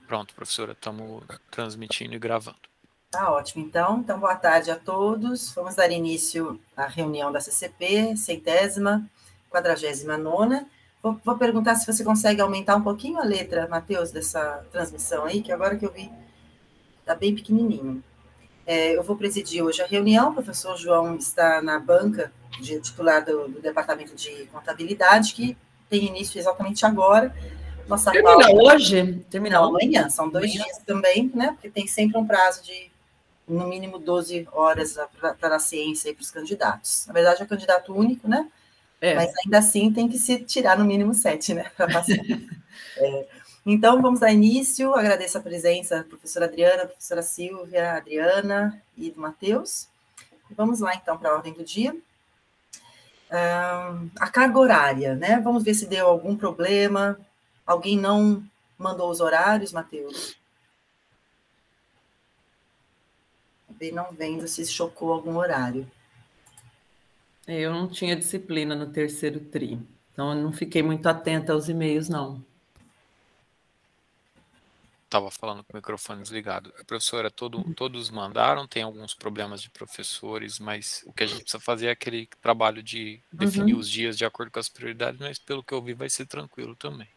Pronto, professora, estamos transmitindo e gravando. Tá ótimo, então. Então, boa tarde a todos. Vamos dar início à reunião da CCP, 149ª. Vou perguntar se você consegue aumentar um pouquinho a letra, Matheus, dessa transmissão aí, que agora que eu vi, está bem pequenininho. Eu vou presidir hoje a reunião, o professor João está na banca de titular do Departamento de Contabilidade, que tem início exatamente agora. Nossa Termina pauta... hoje? Termina amanhã, são 2 dias também, né? Porque tem sempre um prazo de, no mínimo, 12 horas para a ciência e para os candidatos. Na verdade, é candidato único, né? Mas ainda assim tem que se tirar no mínimo 7, né? Para passar. Então, vamos dar início. Agradeço a presença da professora Adriana, professora Silvia, Adriana e do Matheus. Vamos lá, então, para a ordem do dia. A carga horária, né? Vamos ver se deu algum problema. Alguém não mandou os horários, Matheus? Acabei não vendo se chocou algum horário. Eu não tinha disciplina no terceiro tri, então eu não fiquei muito atenta aos e-mails, não. Estava falando com o microfone desligado. Professora, todos mandaram, tem alguns problemas de professores, mas o que a gente precisa fazer é aquele trabalho de definir os dias de acordo com as prioridades, mas pelo que eu vi vai ser tranquilo também.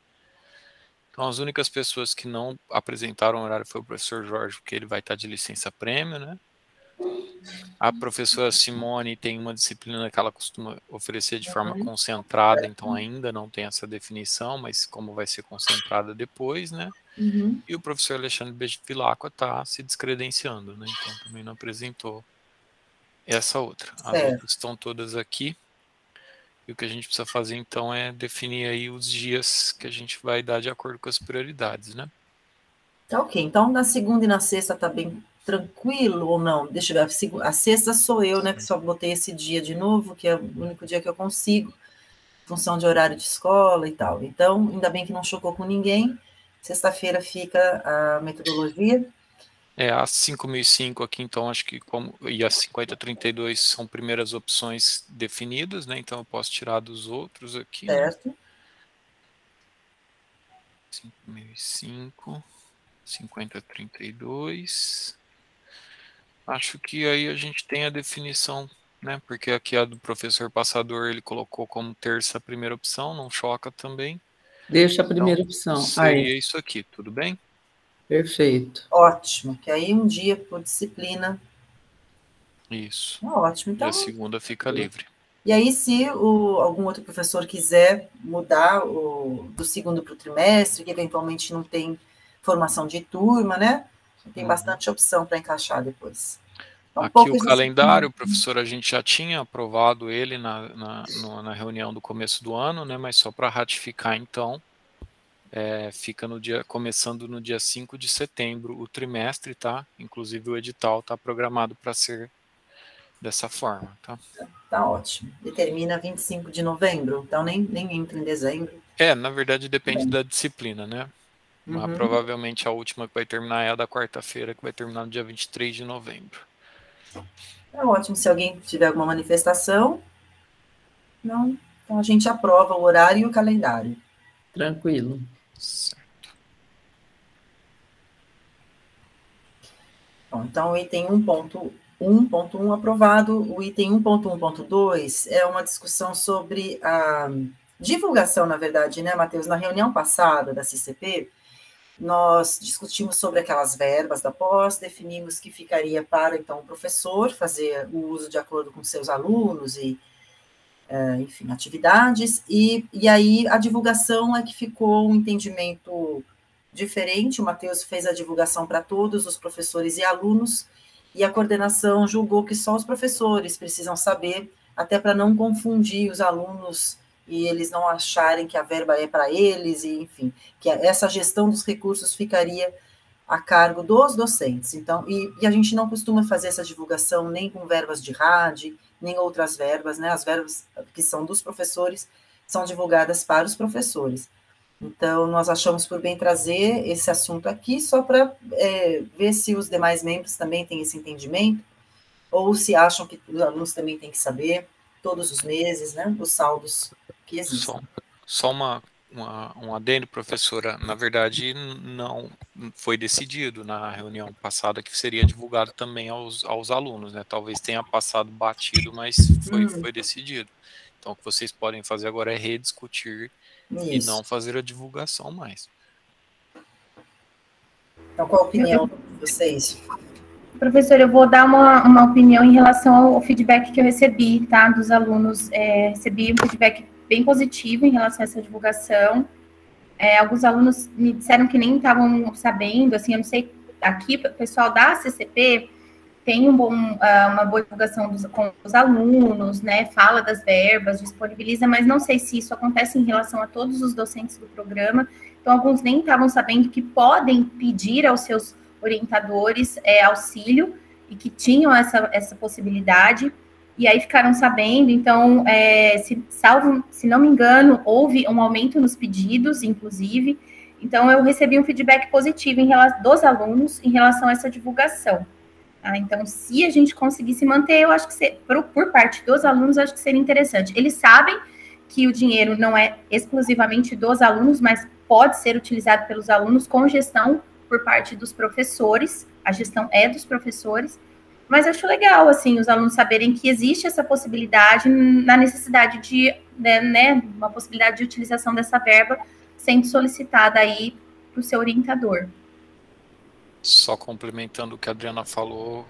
Então, as únicas pessoas que não apresentaram o horário foi o professor Jorge, porque ele vai estar de licença prêmio, né? A professora Simone tem uma disciplina que ela costuma oferecer de forma concentrada, então ainda não tem essa definição, mas como vai ser concentrada depois, né? E o professor Alexandre Bevilacqua está se descredenciando, né? Então também não apresentou essa outra. As outras estão todas aqui. E o que a gente precisa fazer, então, é definir aí os dias que a gente vai dar de acordo com as prioridades, né? Tá ok. Então, na segunda e na sexta tá bem tranquilo ou não? Deixa eu ver. A sexta sou eu, né? Que só botei esse dia de novo, que é o único dia que eu consigo, em função de horário de escola e tal. Então, ainda bem que não chocou com ninguém. Sexta-feira fica a metodologia. A 5005 aqui, então, acho que e a 5032 são primeiras opções definidas, né? Então, eu posso tirar dos outros aqui, certo. Né? 5005, 5032. Acho que aí a gente tem a definição, né? Porque aqui a do professor Passador, ele colocou como terça a primeira opção, não choca também. Deixa a primeira opção. Seria isso aqui, tudo bem? Perfeito. Ótimo, que aí um dia por disciplina. Isso. Ótimo, então. E a segunda fica livre. E aí, se algum outro professor quiser mudar do segundo para o trimestre, que eventualmente não tem formação de turma, né? Tem bastante opção para encaixar depois. Então, aqui o calendário, professor, a gente já tinha aprovado ele na reunião do começo do ano, né? Mas só para ratificar, então, fica começando no dia 5 de setembro o trimestre, tá? Inclusive o edital está programado para ser dessa forma, tá? Tá ótimo. E termina 25 de novembro, então nem entra em dezembro. Na verdade depende da disciplina, né? Mas provavelmente a última que vai terminar é a da quarta-feira, que vai terminar no dia 23 de novembro. Tá ótimo. Se alguém tiver alguma manifestação, não, então a gente aprova o horário e o calendário. Tranquilo. Certo. Bom, então, o item 1.1 aprovado. O item 1.1.2 é uma discussão sobre a divulgação, na verdade, né, Matheus? Na reunião passada da CCP, nós discutimos sobre aquelas verbas da pós, definimos que ficaria para, então, o professor fazer o uso de acordo com seus alunos e, enfim, atividades, e aí a divulgação é que ficou um entendimento diferente. O Matheus fez a divulgação para todos os professores e alunos, e a coordenação julgou que só os professores precisam saber, até para não confundir os alunos e eles não acharem que a verba é para eles, e enfim, que essa gestão dos recursos ficaria a cargo dos docentes. Então, e a gente não costuma fazer essa divulgação nem com verbas de rádio, nem outras verbas, né? As verbas que são dos professores são divulgadas para os professores. Então, nós achamos por bem trazer esse assunto aqui, só para ver se os demais membros também têm esse entendimento, ou se acham que os alunos também têm que saber, todos os meses, né, os saldos que existem. Só uma um adendo, professora. Na verdade, não foi decidido na reunião passada que seria divulgado também aos alunos, né? Talvez tenha passado batido, mas foi decidido. Então, o que vocês podem fazer agora é rediscutir e não fazer a divulgação mais. Então, qual a opinião de vocês? Professor, eu vou dar uma opinião em relação ao feedback que eu recebi, tá, dos alunos. Recebi um feedback bem positivo em relação a essa divulgação. Alguns alunos me disseram que nem estavam sabendo, assim, eu não sei, aqui o pessoal da CCP tem uma boa divulgação com os alunos, né, fala das verbas, disponibiliza, mas não sei se isso acontece em relação a todos os docentes do programa, então alguns nem estavam sabendo que podem pedir aos seus orientadores auxílio, e que tinham essa possibilidade, e aí ficaram sabendo. Então, se não me engano, houve um aumento nos pedidos, inclusive. Então, eu recebi um feedback positivo dos alunos em relação a essa divulgação. Tá? Então, se a gente conseguisse manter, eu acho que por parte dos alunos, acho que seria interessante. Eles sabem que o dinheiro não é exclusivamente dos alunos, mas pode ser utilizado pelos alunos com gestão por parte dos professores. A gestão é dos professores. Mas acho legal, assim, os alunos saberem que existe essa possibilidade, na necessidade de, né, uma possibilidade de utilização dessa verba sendo solicitada aí para o seu orientador. Só complementando o que a Adriana falou,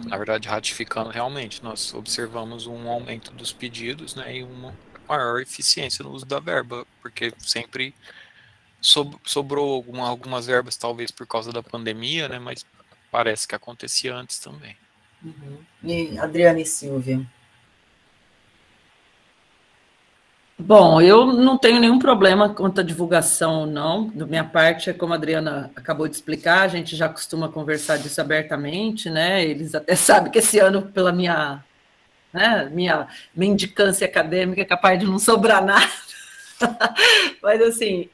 na verdade, ratificando realmente, nós observamos um aumento dos pedidos, né, e uma maior eficiência no uso da verba, porque sempre sobrou algumas verbas, talvez por causa da pandemia, né, mas parece que acontecia antes também. E Adriana e Silvia? Bom, eu não tenho nenhum problema quanto à divulgação, não. Da minha parte, é como a Adriana acabou de explicar, a gente já costuma conversar disso abertamente, né? Eles até sabem que esse ano, pela minha mendicância acadêmica, é capaz de não sobrar nada. Mas, assim,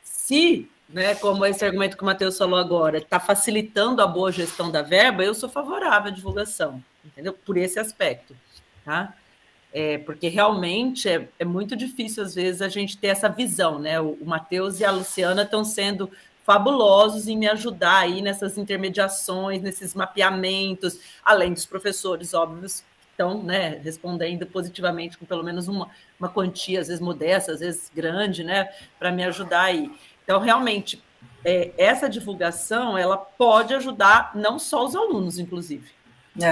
se, né, como esse argumento que o Matheus falou agora, está facilitando a boa gestão da verba, eu sou favorável à divulgação, entendeu? Por esse aspecto, tá? Porque realmente é muito difícil, às vezes, a gente ter essa visão, né? O Matheus e a Luciana estão sendo fabulosos em me ajudar aí nessas intermediações, nesses mapeamentos, além dos professores, óbvios, que estão, né, respondendo positivamente com pelo menos uma quantia, às vezes modesta, às vezes grande, né, para me ajudar aí. Então, realmente, essa divulgação, ela pode ajudar não só os alunos, inclusive.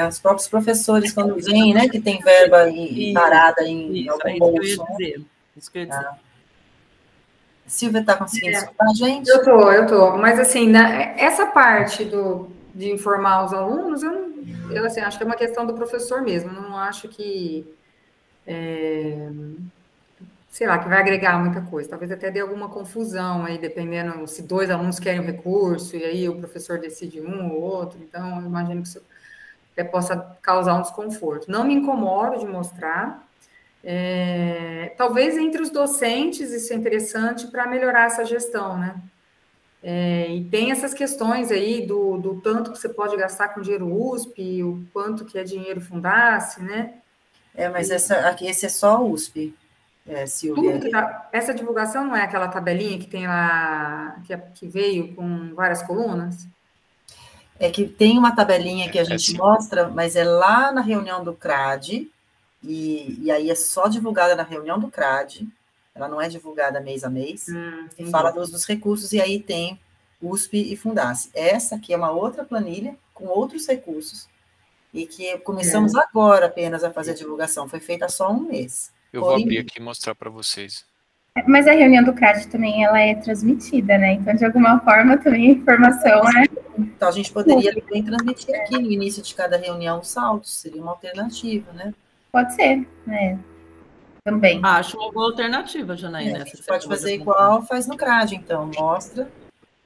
Os próprios professores, quando vêm, né, que tem verba parada em algum bolso. Isso que eu ia dizer. Silvia, está conseguindo escutar a gente? Eu tô. Mas, assim, essa parte de informar os alunos, eu assim, acho que é uma questão do professor mesmo. Não acho que, sei lá, que vai agregar muita coisa. Talvez até dê alguma confusão aí, dependendo se 2 alunos querem o recurso, e aí o professor decide um ou outro. Então, eu imagino que isso até possa causar um desconforto. Não me incomodo de mostrar. Talvez entre os docentes isso é interessante para melhorar essa gestão, né? E tem essas questões aí do tanto que você pode gastar com dinheiro USP, o quanto que é dinheiro Fundace, né? Mas esse é só USP, Silvia. Essa divulgação não é aquela tabelinha que tem lá, que veio com várias colunas? É que tem uma tabelinha que a gente mostra, mas é lá na reunião do CRAD, e aí é só divulgada na reunião do CRAD, ela não é divulgada mês a mês, e fala dos recursos, e aí tem USP e Fundace. Essa aqui é uma outra planilha, com outros recursos, e que começamos agora apenas a fazer a divulgação, foi feita há só um mês. Eu vou abrir aqui e mostrar para vocês. Mas a reunião do CRAD também, ela é transmitida, né? Então, de alguma forma, também a informação Então, a gente poderia também transmitir aqui no início de cada reunião os saldos, seria uma alternativa, né? Pode ser, né? Também. Acho uma boa alternativa, Janaína. A gente pode fazer igual faz no CRAD, então, mostra,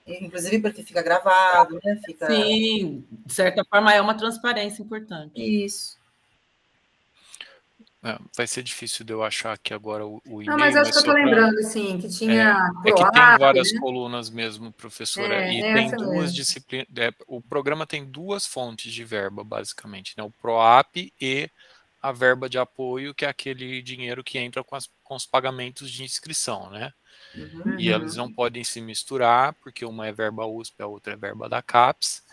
inclusive porque fica gravado, né? Sim, de certa forma é uma transparência importante. Isso. Vai ser difícil de eu achar aqui agora o e-mail. Não, mas acho que eu estou lembrando, assim, que tinha... que tem várias colunas mesmo, professora, e tem duas disciplinas. O programa tem 2 fontes de verba, basicamente, né? O PROAP e a verba de apoio, que é aquele dinheiro que entra com os pagamentos de inscrição, né? E eles não podem se misturar, porque uma é verba USP, a outra é verba da CAPES.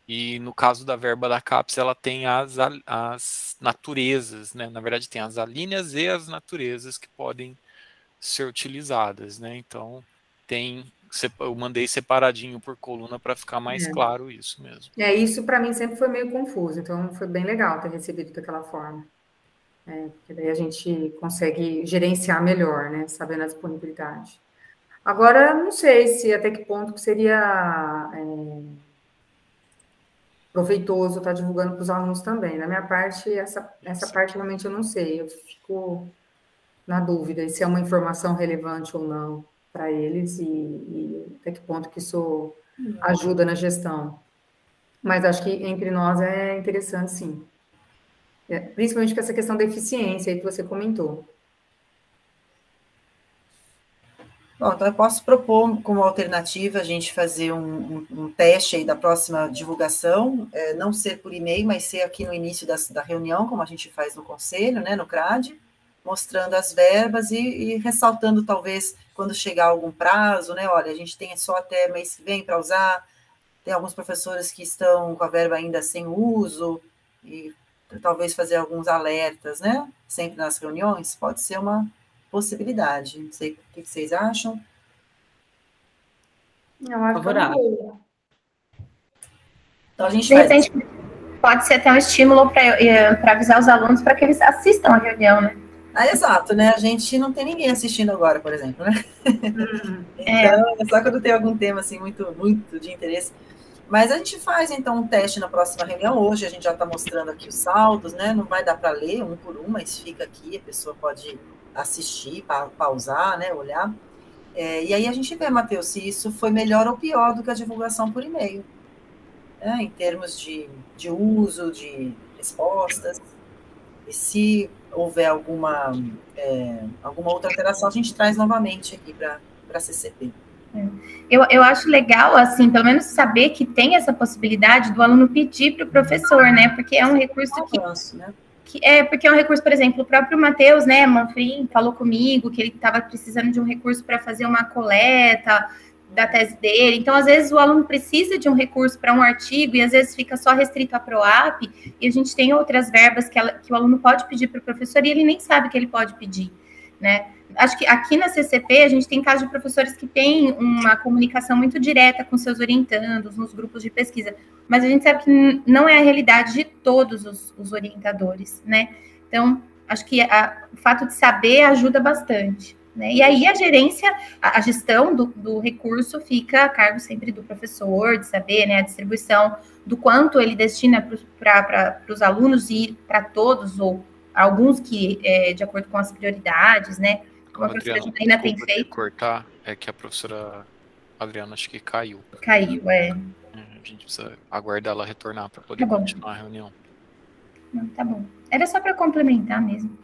E no caso da verba da CAPES, ela tem as naturezas, né? Na verdade, tem as alíneas e as naturezas que podem ser utilizadas, né? Então, eu mandei separadinho por coluna para ficar mais claro isso mesmo. Isso para mim sempre foi meio confuso, então foi bem legal ter recebido daquela forma. Porque daí a gente consegue gerenciar melhor, né? Sabendo a disponibilidade. Agora, não sei se até que ponto que seria proveitoso estar divulgando para os alunos também. Na minha parte, essa parte realmente eu não sei. Eu fico na dúvida se é uma informação relevante ou não para eles e até que ponto que isso ajuda na gestão. Mas acho que entre nós é interessante, sim. Principalmente com essa questão da eficiência aí que você comentou. Bom, então eu posso propor como alternativa a gente fazer um teste aí da próxima divulgação, não ser por e-mail, mas ser aqui no início da reunião, como a gente faz no conselho, né, no CRAD, mostrando as verbas e ressaltando talvez quando chegar algum prazo, né, olha, a gente tem só até mês que vem para usar, tem alguns professores que estão com a verba ainda sem uso, e talvez fazer alguns alertas, né, sempre nas reuniões, pode ser uma possibilidade. Não sei o que vocês acham. Eu acho favorável. Então, a gente de repente, pode ser até um estímulo para avisar os alunos para que eles assistam a reunião, né? Exato, né? A gente não tem ninguém assistindo agora, por exemplo, né? Então, é só quando tem algum tema, assim, muito, muito de interesse. Mas a gente faz, então, um teste na próxima reunião. Hoje a gente já está mostrando aqui os saldos, né? Não vai dar para ler um por um, mas fica aqui, a pessoa pode assistir, pausar, né? Olhar. E aí a gente vê, Matheus, se isso foi melhor ou pior do que a divulgação por e-mail, né? Em termos de uso, de respostas. E se houver alguma outra alteração, a gente traz novamente aqui para a CCP. Eu acho legal, assim, pelo menos saber que tem essa possibilidade do aluno pedir para o professor, né? Porque é um recurso porque é um recurso, por exemplo, o próprio Matheus, né, Manfrim, falou comigo que ele estava precisando de um recurso para fazer uma coleta da tese dele. Então, às vezes, o aluno precisa de um recurso para um artigo e, às vezes, fica só restrito à PROAP, e a gente tem outras verbas que o aluno pode pedir para o professor e ele nem sabe que ele pode pedir, né? Acho que aqui na CCP a gente tem casos de professores que têm uma comunicação muito direta com seus orientandos, nos grupos de pesquisa, mas a gente sabe que não é a realidade de todos os orientadores, né? Então, acho que o fato de saber ajuda bastante, né? E aí a gerência, a gestão do recurso fica a cargo sempre do professor, de saber, né, a distribuição do quanto ele destina para os alunos e para todos, ou alguns que, de acordo com as prioridades, né? Como a professora Janaína tem feito. Cortar, é que a professora Adriana acho que caiu. Caiu, A gente precisa aguardar ela retornar para poder continuar a reunião. Não, tá bom. Era só para complementar mesmo.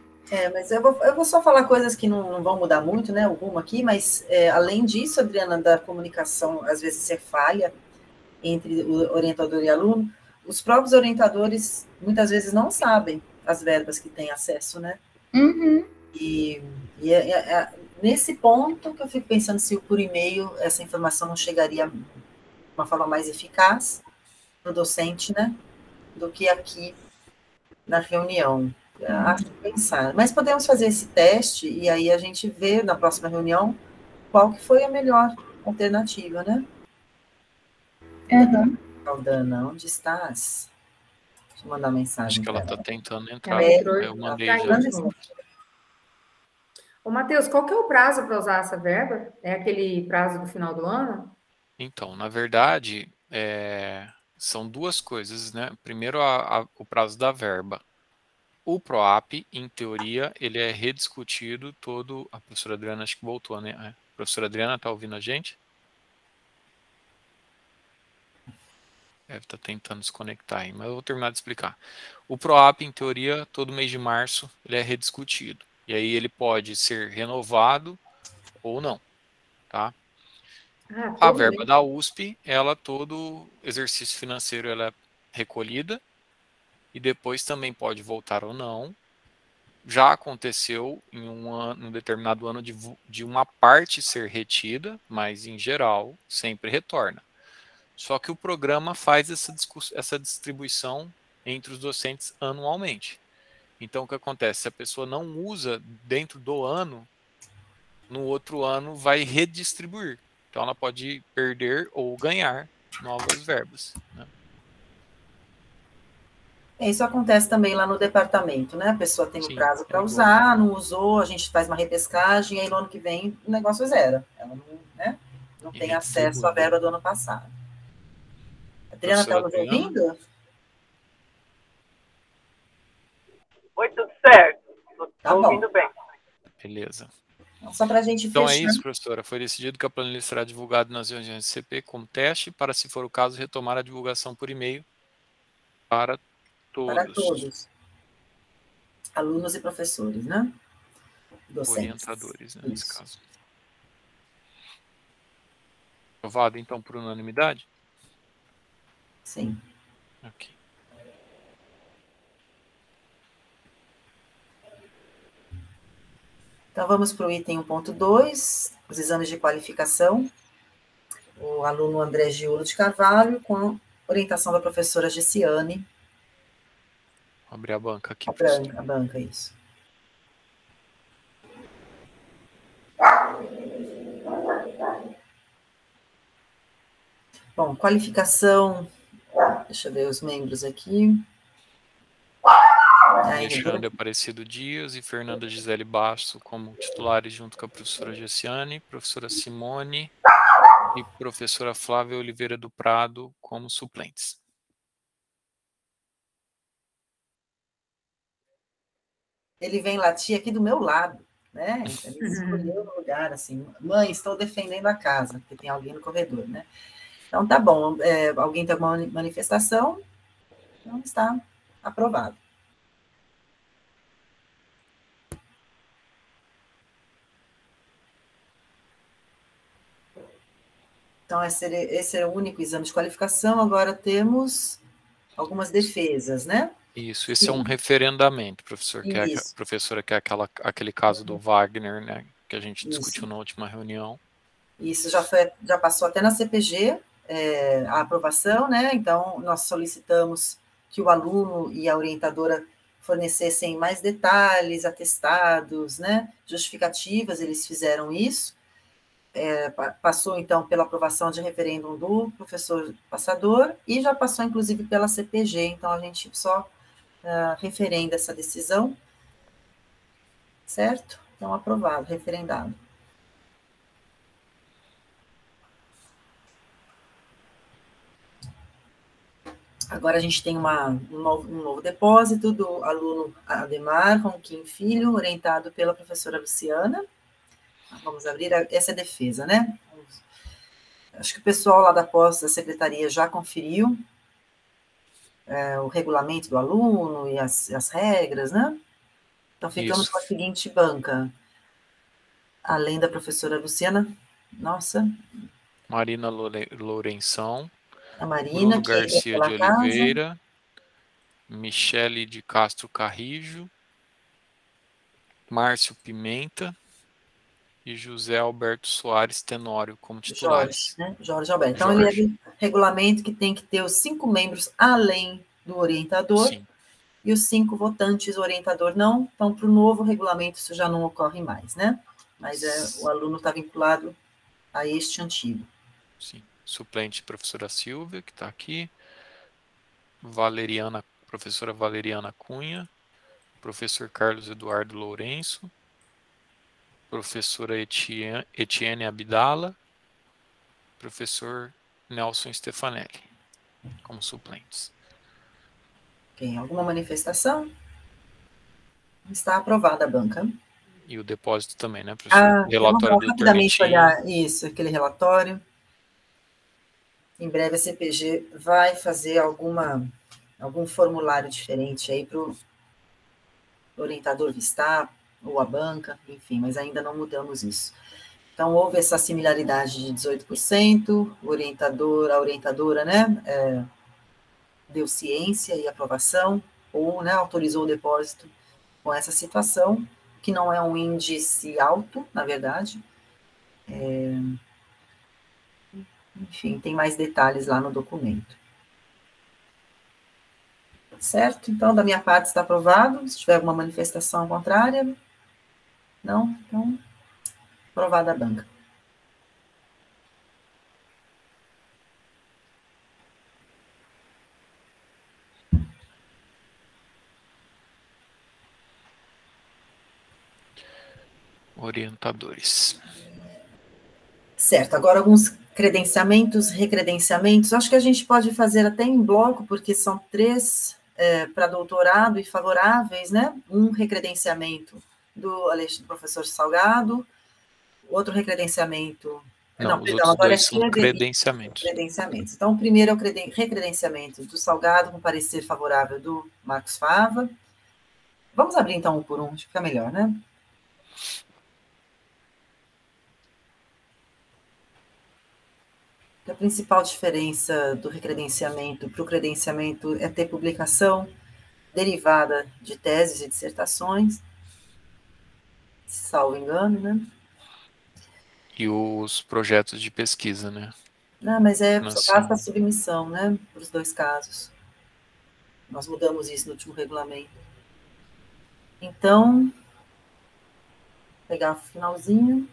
Mas eu vou só falar coisas que não vão mudar muito, né? Alguma aqui, mas além disso, Adriana, da comunicação, às vezes ser falha entre o orientador e aluno, os próprios orientadores muitas vezes não sabem as verbas que têm acesso, né? Uhum. E nesse ponto que eu fico pensando se por e-mail essa informação não chegaria de uma forma mais eficaz para o docente, né? Do que aqui na reunião. Acho que pensar. Mas podemos fazer esse teste e aí a gente vê na próxima reunião qual que foi a melhor alternativa, né? Aldana, onde estás? Deixa eu mandar mensagem. Acho que ela está tentando entrar. Eu mandei já. Ô, Matheus, qual que é o prazo para usar essa verba? É aquele prazo do final do ano? Então, na verdade, são duas coisas, né? Primeiro, o prazo da verba. O PROAP, em teoria, ele é rediscutido todo... A professora Adriana acho que voltou, né? A professora Adriana está ouvindo a gente? Deve estar tentando se conectar aí, mas eu vou terminar de explicar. O PROAP, em teoria, todo mês de março, ele é rediscutido. E aí ele pode ser renovado ou não, tá? A verba da USP, todo exercício financeiro ela é recolhida e depois também pode voltar ou não. Já aconteceu em um determinado ano de uma parte ser retida, mas em geral sempre retorna. Só que o programa faz essa distribuição entre os docentes anualmente. Então, o que acontece? Se a pessoa não usa dentro do ano, no outro ano vai redistribuir. Então, ela pode perder ou ganhar novas verbas, né? Isso acontece também lá no departamento, né? A pessoa tem o prazo para usar, não usou, a gente faz uma repescagem, e aí no ano que vem o negócio zera. Ela não, né, não tem acesso à verba do ano passado. A Adriana está nos ouvindo? Oi, tudo certo. Estou ouvindo bem. Beleza. Só para a gente então fechar. É isso, professora. Foi decidido que a planilha será divulgada nas reuniões do CP como teste, para, se for o caso, retomar a divulgação por e-mail para todos. Para todos. Alunos e professores, né? Docentes. Orientadores, né, nesse caso. Aprovado, então, por unanimidade? Sim. Ok. Então, vamos para o item 1.2, os exames de qualificação. O aluno André Giulo de Carvalho, com orientação da professora Gessiane. Vou abrir a banca aqui. A banca, isso. Bom, qualificação, deixa eu ver os membros aqui. Alexandre Aparecido Dias e Fernanda Gisele Basso como titulares, junto com a professora Gessiane, professora Simone e professora Flávia Oliveira do Prado como suplentes. Ele vem latir aqui do meu lado, né? Ele escolheu o lugar, assim, mãe, estou defendendo a casa, porque tem alguém no corredor, né? Então, tá bom, alguém tem alguma manifestação? Então, está aprovado. Então, esse é o único exame de qualificação. Agora temos algumas defesas, né? Isso, esse é um referendamento, professor, que professora, que é aquele caso do Wagner, né, que a gente discutiu na última reunião. Isso já passou até na CPG, a aprovação, né? Então, nós solicitamos que o aluno e a orientadora fornecessem mais detalhes, atestados, né? Justificativas, eles fizeram isso. Passou, então, pela aprovação de referêndum do professor passador e já passou, inclusive, pela CPG, então a gente só referenda essa decisão, certo? Então, aprovado, referendado. Agora a gente tem um novo depósito do aluno Ademar Ronquim Filho, orientado pela professora Luciana. Vamos abrir essa defesa, né? Acho que o pessoal lá da pós da secretaria já conferiu o regulamento do aluno e as regras, né? Então, ficamos com a seguinte banca. Além da professora Luciana, nossa. Marina Lourenção. A Marina, Bruno Garcia de Oliveira. Michele de Castro Carrijo. Márcio Pimenta. E José Alberto Soares Tenório como titulares. Jorge, né? Jorge Alberto. Então, ele é do regulamento que tem que ter os 5 membros além do orientador. Sim. E os 5 votantes, o orientador não. Então, para o novo regulamento, isso já não ocorre mais, né? Mas o aluno está vinculado a este antigo. Sim. Suplente, professora Silvia, que está aqui. Professora Valeriana Cunha. Professor Carlos Eduardo Lourenço. Professora Etienne Abdala, professor Nelson Stefanelli, como suplentes. Tem alguma manifestação? Está aprovada a banca. E o depósito também, né, professor? Relatório do rapidamente olhar isso, aquele relatório. Em breve a CPG vai fazer algum formulário diferente aí para o orientador vistar, ou a banca, enfim, mas ainda não mudamos isso. Então, houve essa similaridade de 18%, a orientadora, né, deu ciência e aprovação, ou, né, autorizou o depósito com essa situação, que não é um índice alto, na verdade. Enfim, tem mais detalhes lá no documento. Certo? Então, da minha parte está aprovado. Se tiver alguma manifestação contrária, não? Então, aprovada a banca. Orientadores. Certo, agora alguns credenciamentos, recredenciamentos. Acho que a gente pode fazer até em bloco, porque são 3 para doutorado e favoráveis, né? Um recredenciamento do professor Salgado, outro recredenciamento... Não, os outros dois são credenciamentos. Credenciamentos. Então, o primeiro é o recredenciamento do Salgado, com parecer favorável do Marcos Fava. Vamos abrir, então, um por um, acho que fica melhor, né? A principal diferença do recredenciamento para o credenciamento é ter publicação derivada de teses e dissertações, salvo engano, né? E os projetos de pesquisa, né? Não, mas só basta a submissão, né? Para os 2 casos. Nós mudamos isso no último regulamento. Então, vou pegar o finalzinho.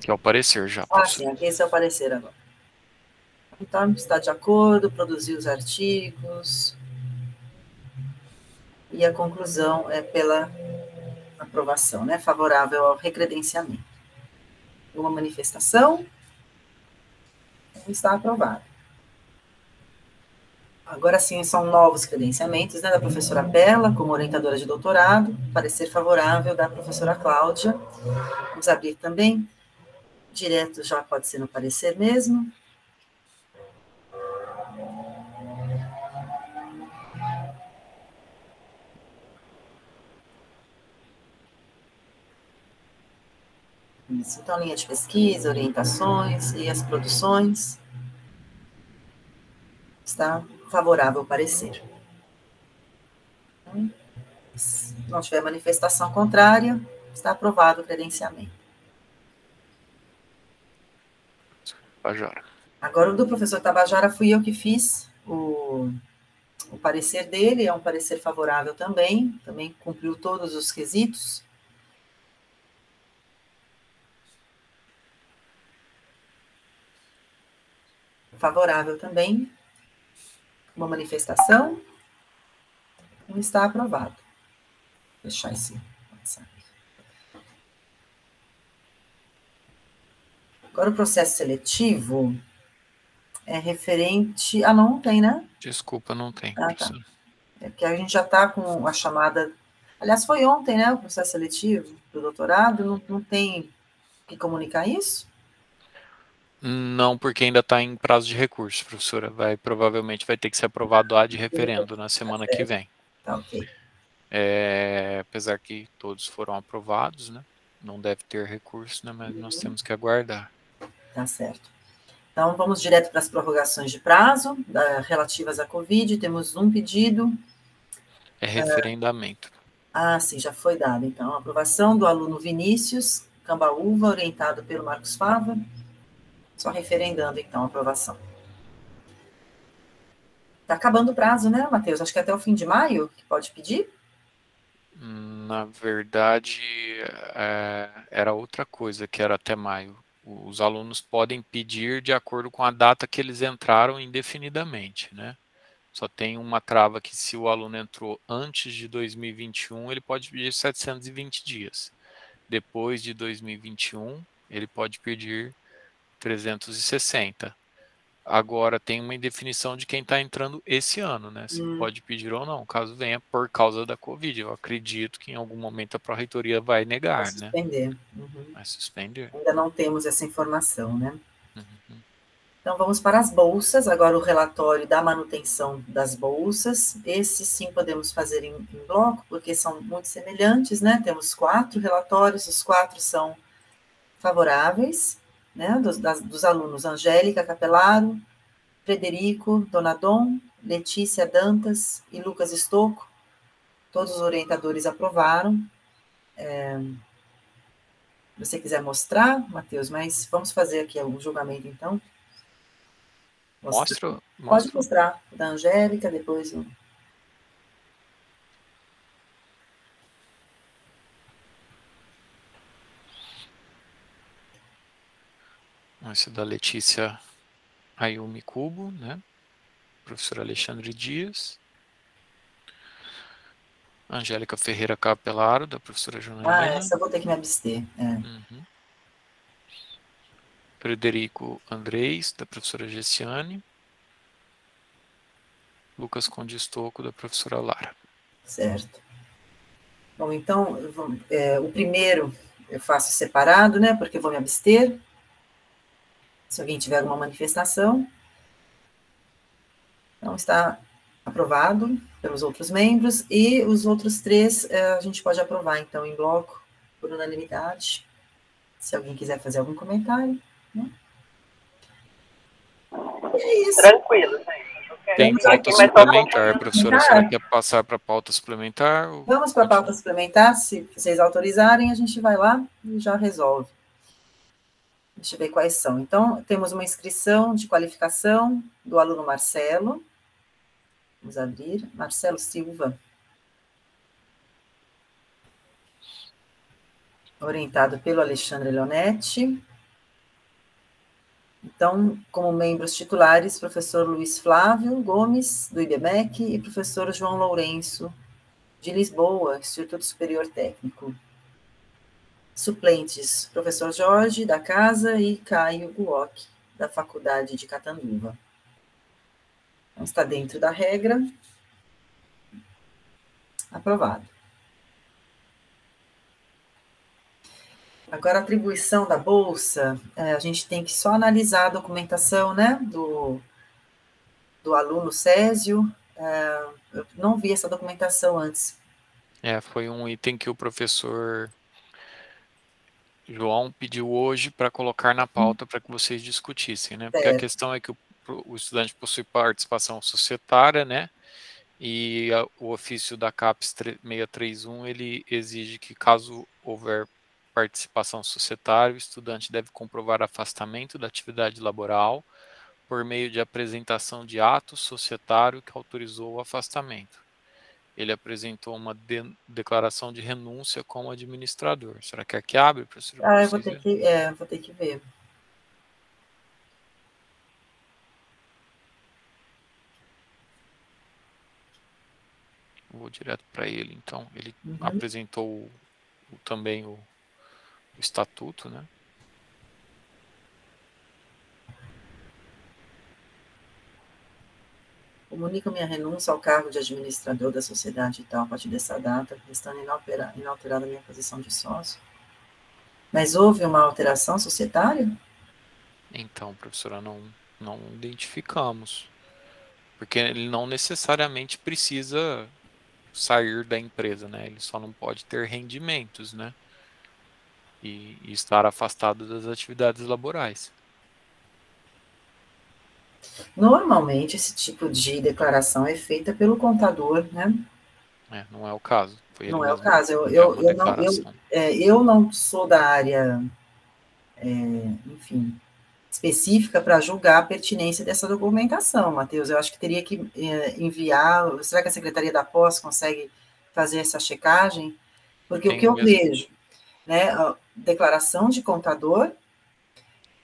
Que é o parecer já. Sim, aqui esse é o parecer agora. Então, está de acordo, produzir os artigos. E a conclusão é pela aprovação, né? Favorável ao recredenciamento. Uma manifestação, está aprovado. Agora sim, são novos credenciamentos, né, da professora Bela, como orientadora de doutorado, parecer favorável da professora Cláudia. Vamos abrir também, direto já pode ser no parecer mesmo. Isso, então, linha de pesquisa, orientações e as produções. Está favorável ao parecer. Então, se não tiver manifestação contrária, está aprovado o credenciamento. Tabajara. Agora, o do professor Tabajara fui eu que fiz o parecer dele, é um parecer favorável também cumpriu todos os quesitos. Favorável também, uma manifestação, não está aprovado. Vou deixar esse WhatsApp. Agora, o processo seletivo é referente... não tem, né? Desculpa, não tem. Tá. É que a gente já está com a chamada... Aliás, foi ontem, né, o processo seletivo do doutorado, não tem que comunicar isso? Não, porque ainda está em prazo de recurso, professora. Provavelmente vai ter que ser aprovado ad referendo na semana que vem. Tá, ok. Apesar que todos foram aprovados, né? Não deve ter recurso, né? Mas nós temos que aguardar. Tá certo. Então, vamos direto para as prorrogações de prazo, relativas à Covid. Temos um pedido. É referendamento. Sim, já foi dado. Então, a aprovação do aluno Vinícius Cambaúva, orientado pelo Marcos Fava. Só referendando, então, a aprovação. Está acabando o prazo, né, Matheus? Acho que até o fim de maio que pode pedir? Na verdade, era outra coisa, que era até maio. Os alunos podem pedir de acordo com a data que eles entraram indefinidamente, né? Só tem uma trava que se o aluno entrou antes de 2021, ele pode pedir 720 dias. Depois de 2021, ele pode pedir 360. Agora tem uma indefinição de quem está entrando esse ano, né? Se pode pedir ou não, caso venha por causa da Covid. Eu acredito que em algum momento a Pró-Reitoria vai negar, vai suspender, né? Vai suspender. Ainda não temos essa informação, né? Uhum. Então, vamos para as bolsas. Agora, o relatório da manutenção das bolsas. Esse, sim, podemos fazer em bloco, porque são muito semelhantes, né? Temos 4 relatórios, os 4 são favoráveis. né, dos alunos Angélica Capelaro, Frederico Donadon, Letícia Dantas e Lucas Estocco. Todos os orientadores aprovaram. Se você quiser mostrar, Matheus, mas vamos fazer aqui o julgamento, então. Mostra. Pode mostrar, da Angélica, depois o... Esse da Letícia Ayumi Cubo, né? Professor Alexandre Dias. Angélica Ferreira Capelaro, da professora Janaína. Essa eu vou ter que me abster. Uhum. Frederico Andrés, da professora Gessiane. Lucas Conde Estocco, da professora Lara. Certo. Bom, então, o primeiro eu faço separado, né, porque eu vou me abster. Se alguém tiver alguma manifestação. Então, está aprovado pelos outros membros, e os outros 3 a gente pode aprovar, então, em bloco, por unanimidade. Se alguém quiser fazer algum comentário. Né? É isso. Tranquilo, gente. Tem pauta suplementar, professora. A senhora quer passar para a pauta suplementar? Vamos para a pauta suplementar, se vocês autorizarem, a gente vai lá e já resolve. Deixa eu ver quais são. Então, temos uma inscrição de qualificação do aluno Marcelo. Vamos abrir. Marcelo Silva. Orientado pelo Alexandre Leonetti. Então, como membros titulares, professor Luiz Flávio Gomes, do IBMEC, e professor João Lourenço, de Lisboa, Instituto Superior Técnico. Suplentes, professor Jorge, da Casa, e Caio Guoc, da Faculdade de Catanduva. Então, está dentro da regra. Aprovado. Agora, a atribuição da bolsa, a gente tem que só analisar a documentação, né, do aluno Césio. Eu não vi essa documentação antes. Foi um item que o professor João pediu hoje para colocar na pauta para que vocês discutissem, né? Porque a questão é que o estudante possui participação societária, né? E o ofício da CAPES 631, ele exige que, caso houver participação societária, o estudante deve comprovar afastamento da atividade laboral por meio de apresentação de ato societário que autorizou o afastamento. Ele apresentou uma declaração de renúncia como administrador. Será que aqui abre, professor? Eu vou ter que ver. Vou direto para ele, então. Ele apresentou também o estatuto, né? Comunico minha renúncia ao cargo de administrador da sociedade e tal, a partir dessa data, restando inalterada minha posição de sócio. Mas houve uma alteração societária? Então, professora, não identificamos. Porque ele não necessariamente precisa sair da empresa, né? Ele só não pode ter rendimentos, né? E estar afastado das atividades laborais. Normalmente, esse tipo de declaração é feita pelo contador, né? Não é o caso. Não é o caso. Eu não sou da área, enfim, específica para julgar a pertinência dessa documentação, Matheus. Eu acho que teria que enviar. Será que a Secretaria da Pós consegue fazer essa checagem? Porque o que eu vejo, né, declaração de contador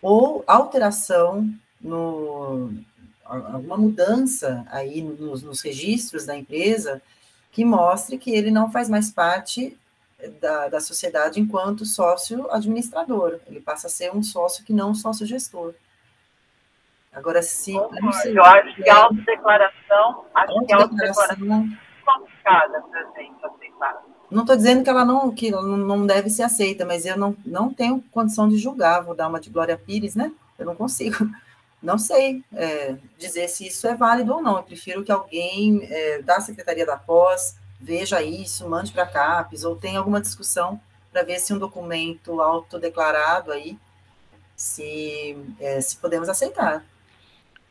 ou alteração alguma mudança aí nos registros da empresa que mostre que ele não faz mais parte da sociedade enquanto sócio administrador. Ele passa a ser um sócio que não um sócio gestor. Agora, eu acho que a autodeclaração complicada para a gente aceitar. Não estou dizendo que ela não deve ser aceita, mas eu não tenho condição de julgar. Vou dar uma de Glória Pires, né? Eu não consigo. Não sei dizer se isso é válido ou não. Eu prefiro que alguém da Secretaria da Pós veja isso, mande para a CAPES, ou tenha alguma discussão para ver se um documento autodeclarado aí se podemos aceitar.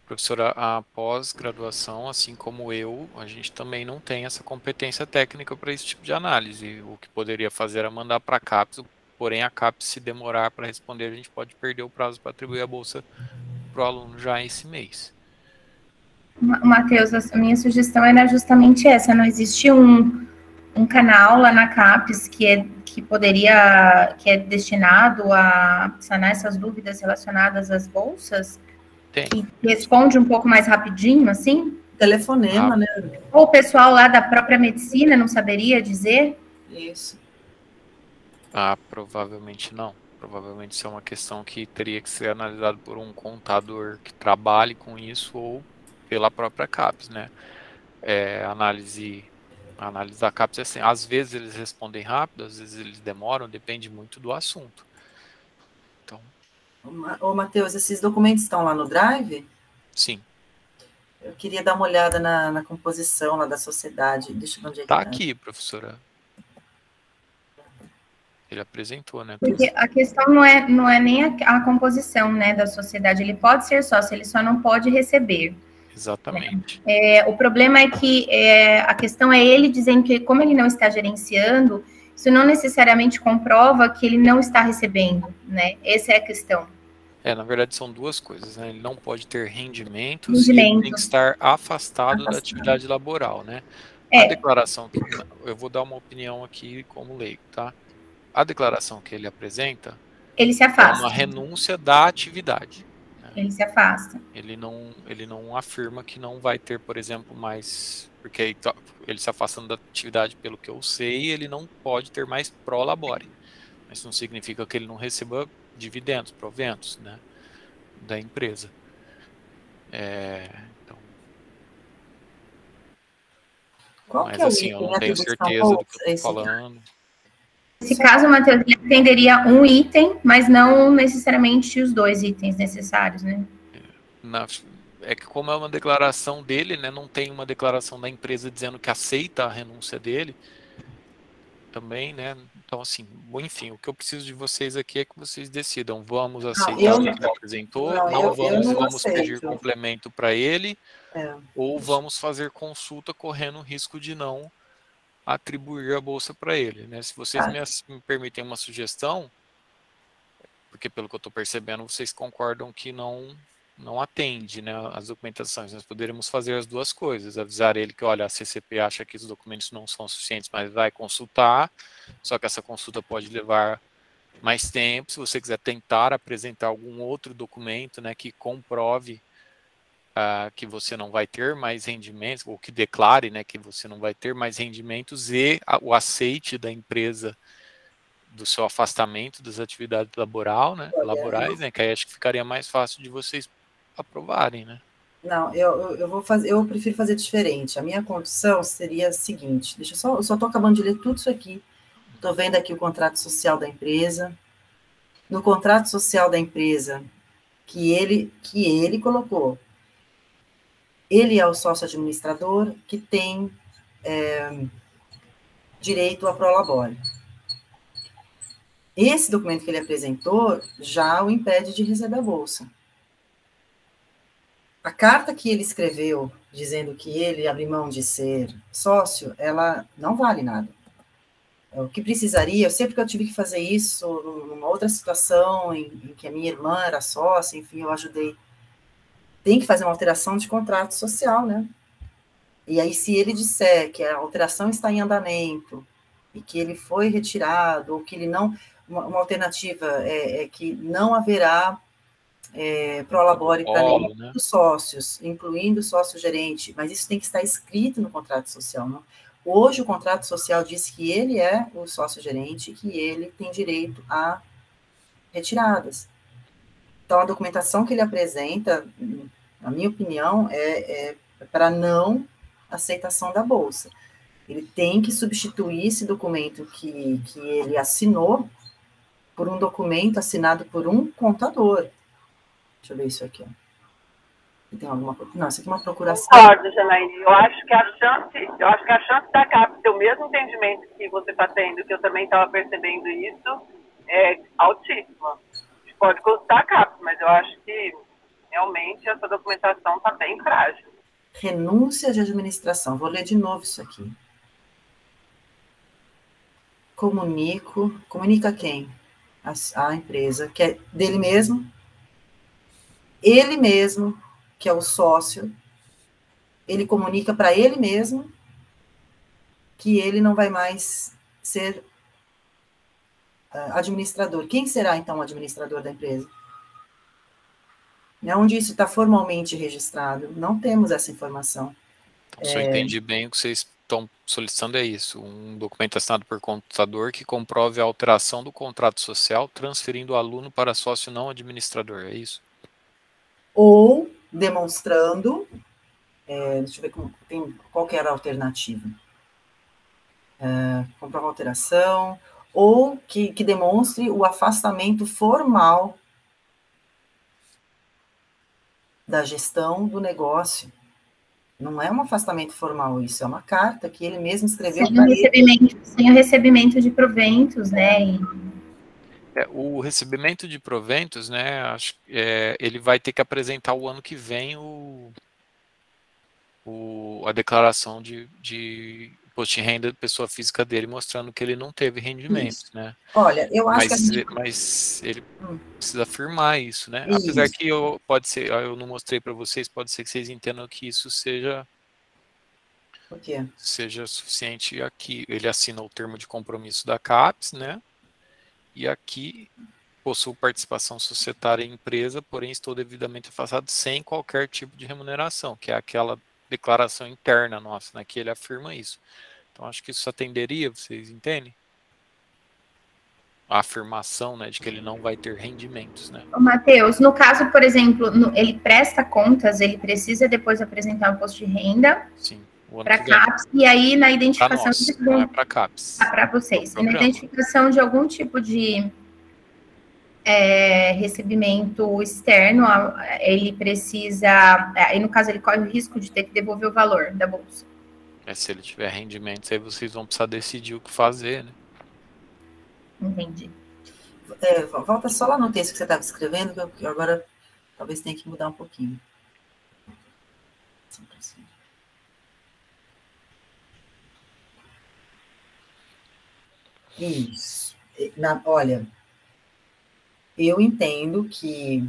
Professora, a pós-graduação, assim como eu, a gente também não tem essa competência técnica para esse tipo de análise. O que poderia fazer era mandar para a CAPES, porém a CAPES, se demorar para responder, a gente pode perder o prazo para atribuir a bolsa para o aluno já esse mês. Matheus, a minha sugestão era justamente essa, não existe um canal lá na CAPES que é destinado a sanar essas dúvidas relacionadas às bolsas? Tem. Que responde um pouco mais rapidinho, assim? Telefonema, né? Ou o pessoal lá da própria medicina não saberia dizer? Isso. Provavelmente não. Provavelmente isso é uma questão que teria que ser analisada por um contador que trabalhe com isso ou pela própria CAPES, né? A análise da CAPES é assim, às vezes eles respondem rápido, às vezes eles demoram, depende muito do assunto. Então... Ô, Matheus, esses documentos estão lá no Drive? Sim. Eu queria dar uma olhada na composição lá da sociedade. Deixa eu ver onde é que tá aqui, professora. Ele apresentou, né? Porque a questão não é nem a composição, né, da sociedade. Ele pode ser sócio, ele só não pode receber. Exatamente. Né? O problema é que a questão é ele dizendo que, como ele não está gerenciando, isso não necessariamente comprova que ele não está recebendo, né? Essa é a questão. Na verdade são duas coisas, né? Ele não pode ter rendimentos e ele tem que estar afastado da atividade laboral, né? A declaração, eu vou dar uma opinião aqui como leigo, tá? A declaração que ele apresenta, ele se afasta. É uma renúncia da atividade. Né? Ele se afasta. Ele não afirma que não vai ter, por exemplo, mais... Porque ele se afastando da atividade, pelo que eu sei, ele não pode ter mais pró-labore. Mas isso não significa que ele não receba dividendos, proventos, né, da empresa. Então... Mas assim, eu não tenho certeza do que eu estou falando. Nesse caso, Matheus, ele atenderia um item, mas não necessariamente os 2 itens necessários, né? É que como é uma declaração dele, né, não tem uma declaração da empresa dizendo que aceita a renúncia dele, também, né? Então, assim, enfim, o que eu preciso de vocês aqui é que vocês decidam, vamos aceitar o que ele apresentou, vamos pedir complemento para ele, ou vamos fazer consulta correndo o risco de não atribuir a bolsa para ele, né? Se vocês me permitem uma sugestão, porque pelo que eu estou percebendo, vocês concordam que não atende, né, as documentações. Nós poderíamos fazer as duas coisas, avisar ele que, olha, a CCP acha que os documentos não são suficientes, mas vai consultar, só que essa consulta pode levar mais tempo. Se você quiser tentar apresentar algum outro documento, né, que comprove que você não vai ter mais rendimentos, ou que declare, né, que você não vai ter mais rendimentos, e o aceite da empresa do seu afastamento das atividades laborais, né, que aí acho que ficaria mais fácil de vocês aprovarem, né? Não, eu prefiro fazer diferente. A minha condição seria a seguinte, eu só estou acabando de ler tudo isso aqui, estou vendo aqui o contrato social da empresa. No contrato social da empresa que ele colocou, ele é o sócio administrador que tem direito a prolabore. Esse documento que ele apresentou já o impede de receber a bolsa. A carta que ele escreveu, dizendo que ele abre mão de ser sócio, ela não vale nada. O que precisaria, eu sei porque eu tive que fazer isso numa outra situação, em que a minha irmã era sócia, enfim, eu ajudei. Tem que fazer uma alteração de contrato social, né? E aí, se ele disser que a alteração está em andamento, e que ele foi retirado, ou que ele não... Uma alternativa é que não haverá prolabore para nenhum dos sócios, incluindo o sócio-gerente, mas isso tem que estar escrito no contrato social, não? Hoje, o contrato social diz que ele é o sócio-gerente e que ele tem direito a retiradas. Então, a documentação que ele apresenta, na minha opinião, é para não aceitação da bolsa. Ele tem que substituir esse documento que ele assinou por um documento assinado por um contador. Deixa eu ver isso aqui. Tem alguma... Não, isso aqui é uma procuração. Concordo, Janaíne. Eu acho que a chance da CAPES ter o mesmo entendimento que você está tendo, que eu também estava percebendo isso, é altíssima. pode consultar a CAPES, mas eu acho que realmente essa documentação está bem frágil. Renúncia de administração. Vou ler de novo isso aqui. Comunica quem? A empresa, que é dele mesmo, ele mesmo, que é o sócio, ele comunica para ele mesmo que ele não vai mais ser administrador. Quem será, então, o administrador da empresa? Onde isso está formalmente registrado? Não temos essa informação. Se eu entendi bem, o que vocês estão solicitando é isso, um documento assinado por contador que comprove a alteração do contrato social, transferindo o aluno para sócio não administrador, é isso? Ou demonstrando, deixa eu ver qual que era a alternativa. Comprova a alteração, ou que demonstre o afastamento formal da gestão do negócio. Não é um afastamento formal, isso é uma carta que ele mesmo escreveu para ele. Sem o recebimento de proventos, né? O recebimento de proventos, né, ele vai ter que apresentar o ano que vem a declaração de imposto de renda de pessoa física dele, mostrando que ele não teve rendimento, né? Olha, eu acho mas ele precisa afirmar isso, né? Isso. Apesar que eu não mostrei para vocês, pode ser que vocês entendam que isso seja o quê? Seja suficiente aqui. Ele assina o termo de compromisso da CAPES, né? E aqui possuo participação societária em empresa, porém estou devidamente afastado sem qualquer tipo de remuneração, que é aquela declaração interna nossa, né, que ele afirma isso. Então, acho que isso atenderia, vocês entendem? A afirmação, né, de que ele não vai ter rendimentos, né? Matheus, no caso, por exemplo, ele presta contas, ele precisa depois apresentar o imposto de renda para a CAPES, e aí na identificação... Não é para a CAPES. Para vocês. E na identificação de algum tipo de recebimento externo, ele precisa... Aí, no caso, ele corre o risco de ter que devolver o valor da bolsa. Se ele tiver rendimentos, aí vocês vão precisar decidir o que fazer, né? Entendi. Volta só lá no texto que você estava escrevendo, que agora talvez tenha que mudar um pouquinho. Isso. Olha, eu entendo que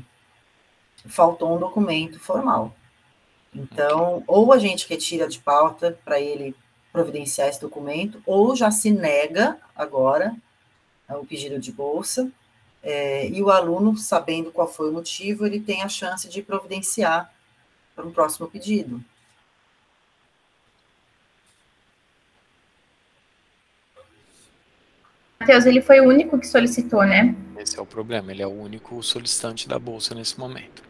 faltou um documento formal. Então, ou a gente retira de pauta para ele providenciar esse documento, ou já se nega agora o pedido de bolsa, e o aluno, sabendo qual foi o motivo, ele tem a chance de providenciar para um próximo pedido. Matheus, ele foi o único que solicitou, né? Esse é o problema, ele é o único solicitante da bolsa nesse momento.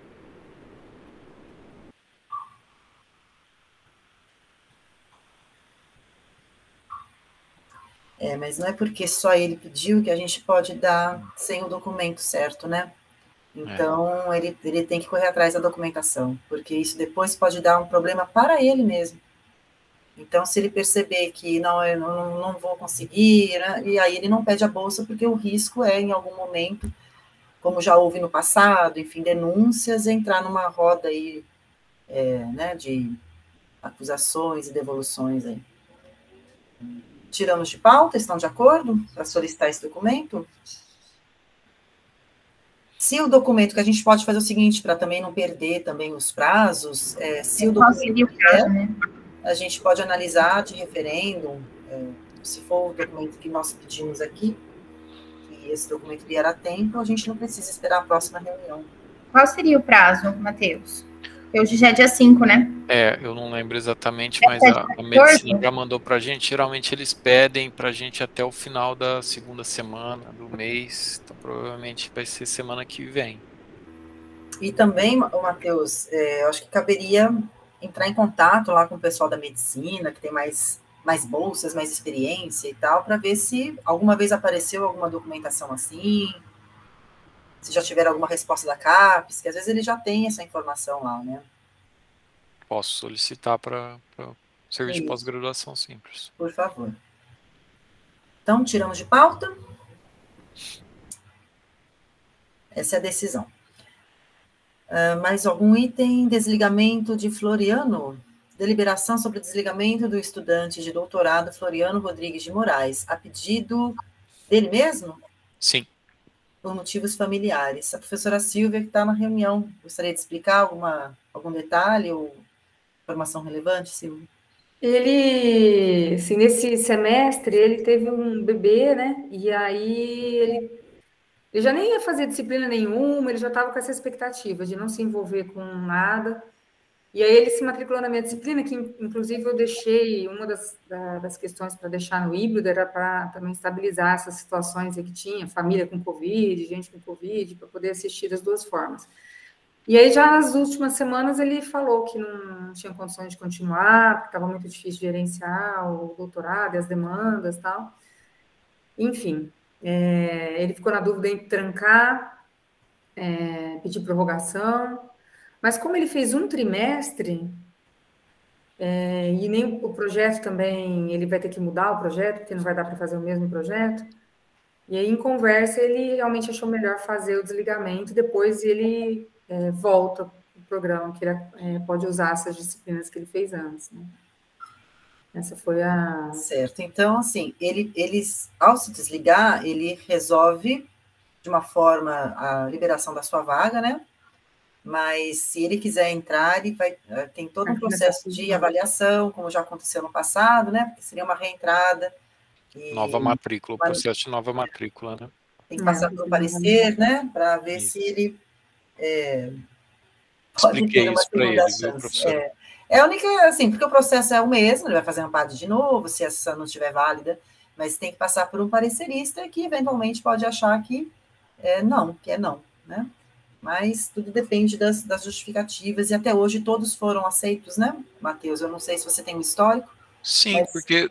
Mas não é porque só ele pediu que a gente pode dar sem o documento certo, né? Então, ele tem que correr atrás da documentação, porque isso depois pode dar um problema para ele mesmo. Então, se ele perceber que eu não vou conseguir, né, e aí ele não pede a bolsa, porque o risco é, em algum momento, como já houve no passado, enfim, denúncias, entrar numa roda aí, né, de acusações e devoluções aí. Tiramos de pauta, estão de acordo para solicitar esse documento? Se o documento, que a gente pode fazer o seguinte, para também não perder também os prazos, se o documento a gente pode analisar de referendo, se for o documento que nós pedimos aqui, e esse documento vier a tempo, a gente não precisa esperar a próxima reunião. Qual seria o prazo, Matheus? Hoje já é dia 5, né? Eu não lembro exatamente, mas a medicina já mandou para a gente. Geralmente eles pedem para a gente até o final da segunda semana do mês, então provavelmente vai ser semana que vem. E também, Matheus, eu acho que caberia entrar em contato lá com o pessoal da medicina, que tem mais bolsas, mais experiência e tal, para ver se alguma vez apareceu alguma documentação assim, se já tiver alguma resposta da CAPES, que às vezes ele já tem essa informação lá, né? Posso solicitar para serviço de pós-graduação simples. Por favor. Então, tiramos de pauta. Essa é a decisão. Mais algum item? Desligamento de Floriano. Deliberação sobre o desligamento do estudante de doutorado Floriano Rodrigues de Moraes, a pedido dele mesmo? Sim. Por motivos familiares. A professora Silvia, que está na reunião, gostaria de explicar algum detalhe ou informação relevante, Silvia? Ele, assim, nesse semestre, ele teve um bebê, né? E aí ele já nem ia fazer disciplina nenhuma, ele já estava com essa expectativa de não se envolver com nada. E aí ele se matriculou na minha disciplina, que inclusive eu deixei, uma das questões para deixar no híbrido era para também estabilizar essas situações aí que tinha, família com Covid, gente com Covid, para poder assistir das duas formas. E aí já nas últimas semanas ele falou que não tinha condições de continuar, porque estava muito difícil de gerenciar o doutorado e as demandas e tal. Enfim, ele ficou na dúvida entre trancar, pedir prorrogação, mas como ele fez um trimestre, e nem o projeto também, ele vai ter que mudar o projeto, porque não vai dar para fazer o mesmo projeto, e aí em conversa ele realmente achou melhor fazer o desligamento, depois ele volta para o programa, que ele pode usar essas disciplinas que ele fez antes, né? Essa foi a... Certo, então, assim, ele ao se desligar, ele resolve de uma forma a liberação da sua vaga, né? Mas se ele quiser entrar, ele tem todo um processo de avaliação, como já aconteceu no passado, né? Porque seria uma reentrada. Nova matrícula, o processo de nova matrícula, né? Tem que passar por um parecer, né? Para ver se ele pode ter uma segunda chance. É a única, assim, porque o processo é o mesmo, ele vai fazer uma parte de novo, se essa não estiver válida, mas tem que passar por um parecerista que eventualmente pode achar que é não, né? Mas tudo depende das justificativas, e até hoje todos foram aceitos, né, Matheus? Eu não sei se você tem um histórico. Sim, porque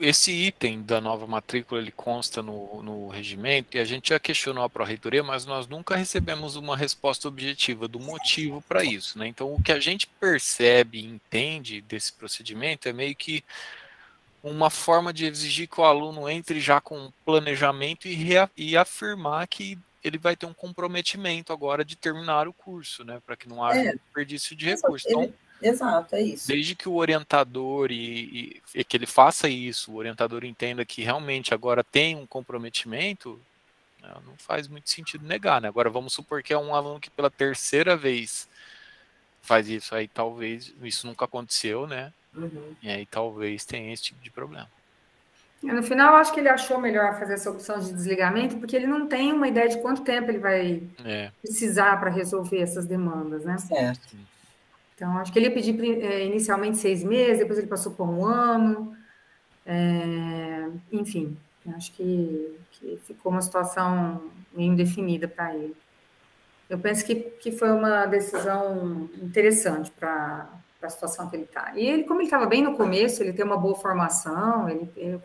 esse item da nova matrícula, ele consta no regimento, e a gente já questionou a pró-reitoria, mas nós nunca recebemos uma resposta objetiva do motivo para isso, né? Então, o que a gente percebe e entende desse procedimento é meio que uma forma de exigir que o aluno entre já com um planejamento e afirmar que ele vai ter um comprometimento agora de terminar o curso, né? Para que não haja desperdício de recurso. Então, exato, é isso. Desde que o orientador e que ele faça isso, o orientador entenda que realmente agora tem um comprometimento, não faz muito sentido negar, né? Agora vamos supor que é um aluno que pela terceira vez faz isso, aí talvez isso nunca aconteceu, né? Uhum. E aí talvez tenha esse tipo de problema. No final, eu acho que ele achou melhor fazer essa opção de desligamento, porque ele não tem uma ideia de quanto tempo ele vai precisar para resolver essas demandas, né? Certo. Então, acho que ele ia pedir inicialmente 6 meses, depois ele passou por 1 ano. Enfim, acho que ficou uma situação meio indefinida para ele. Eu penso que foi uma decisão interessante para a situação que ele está. E ele, como ele estava bem no começo, ele tem uma boa formação,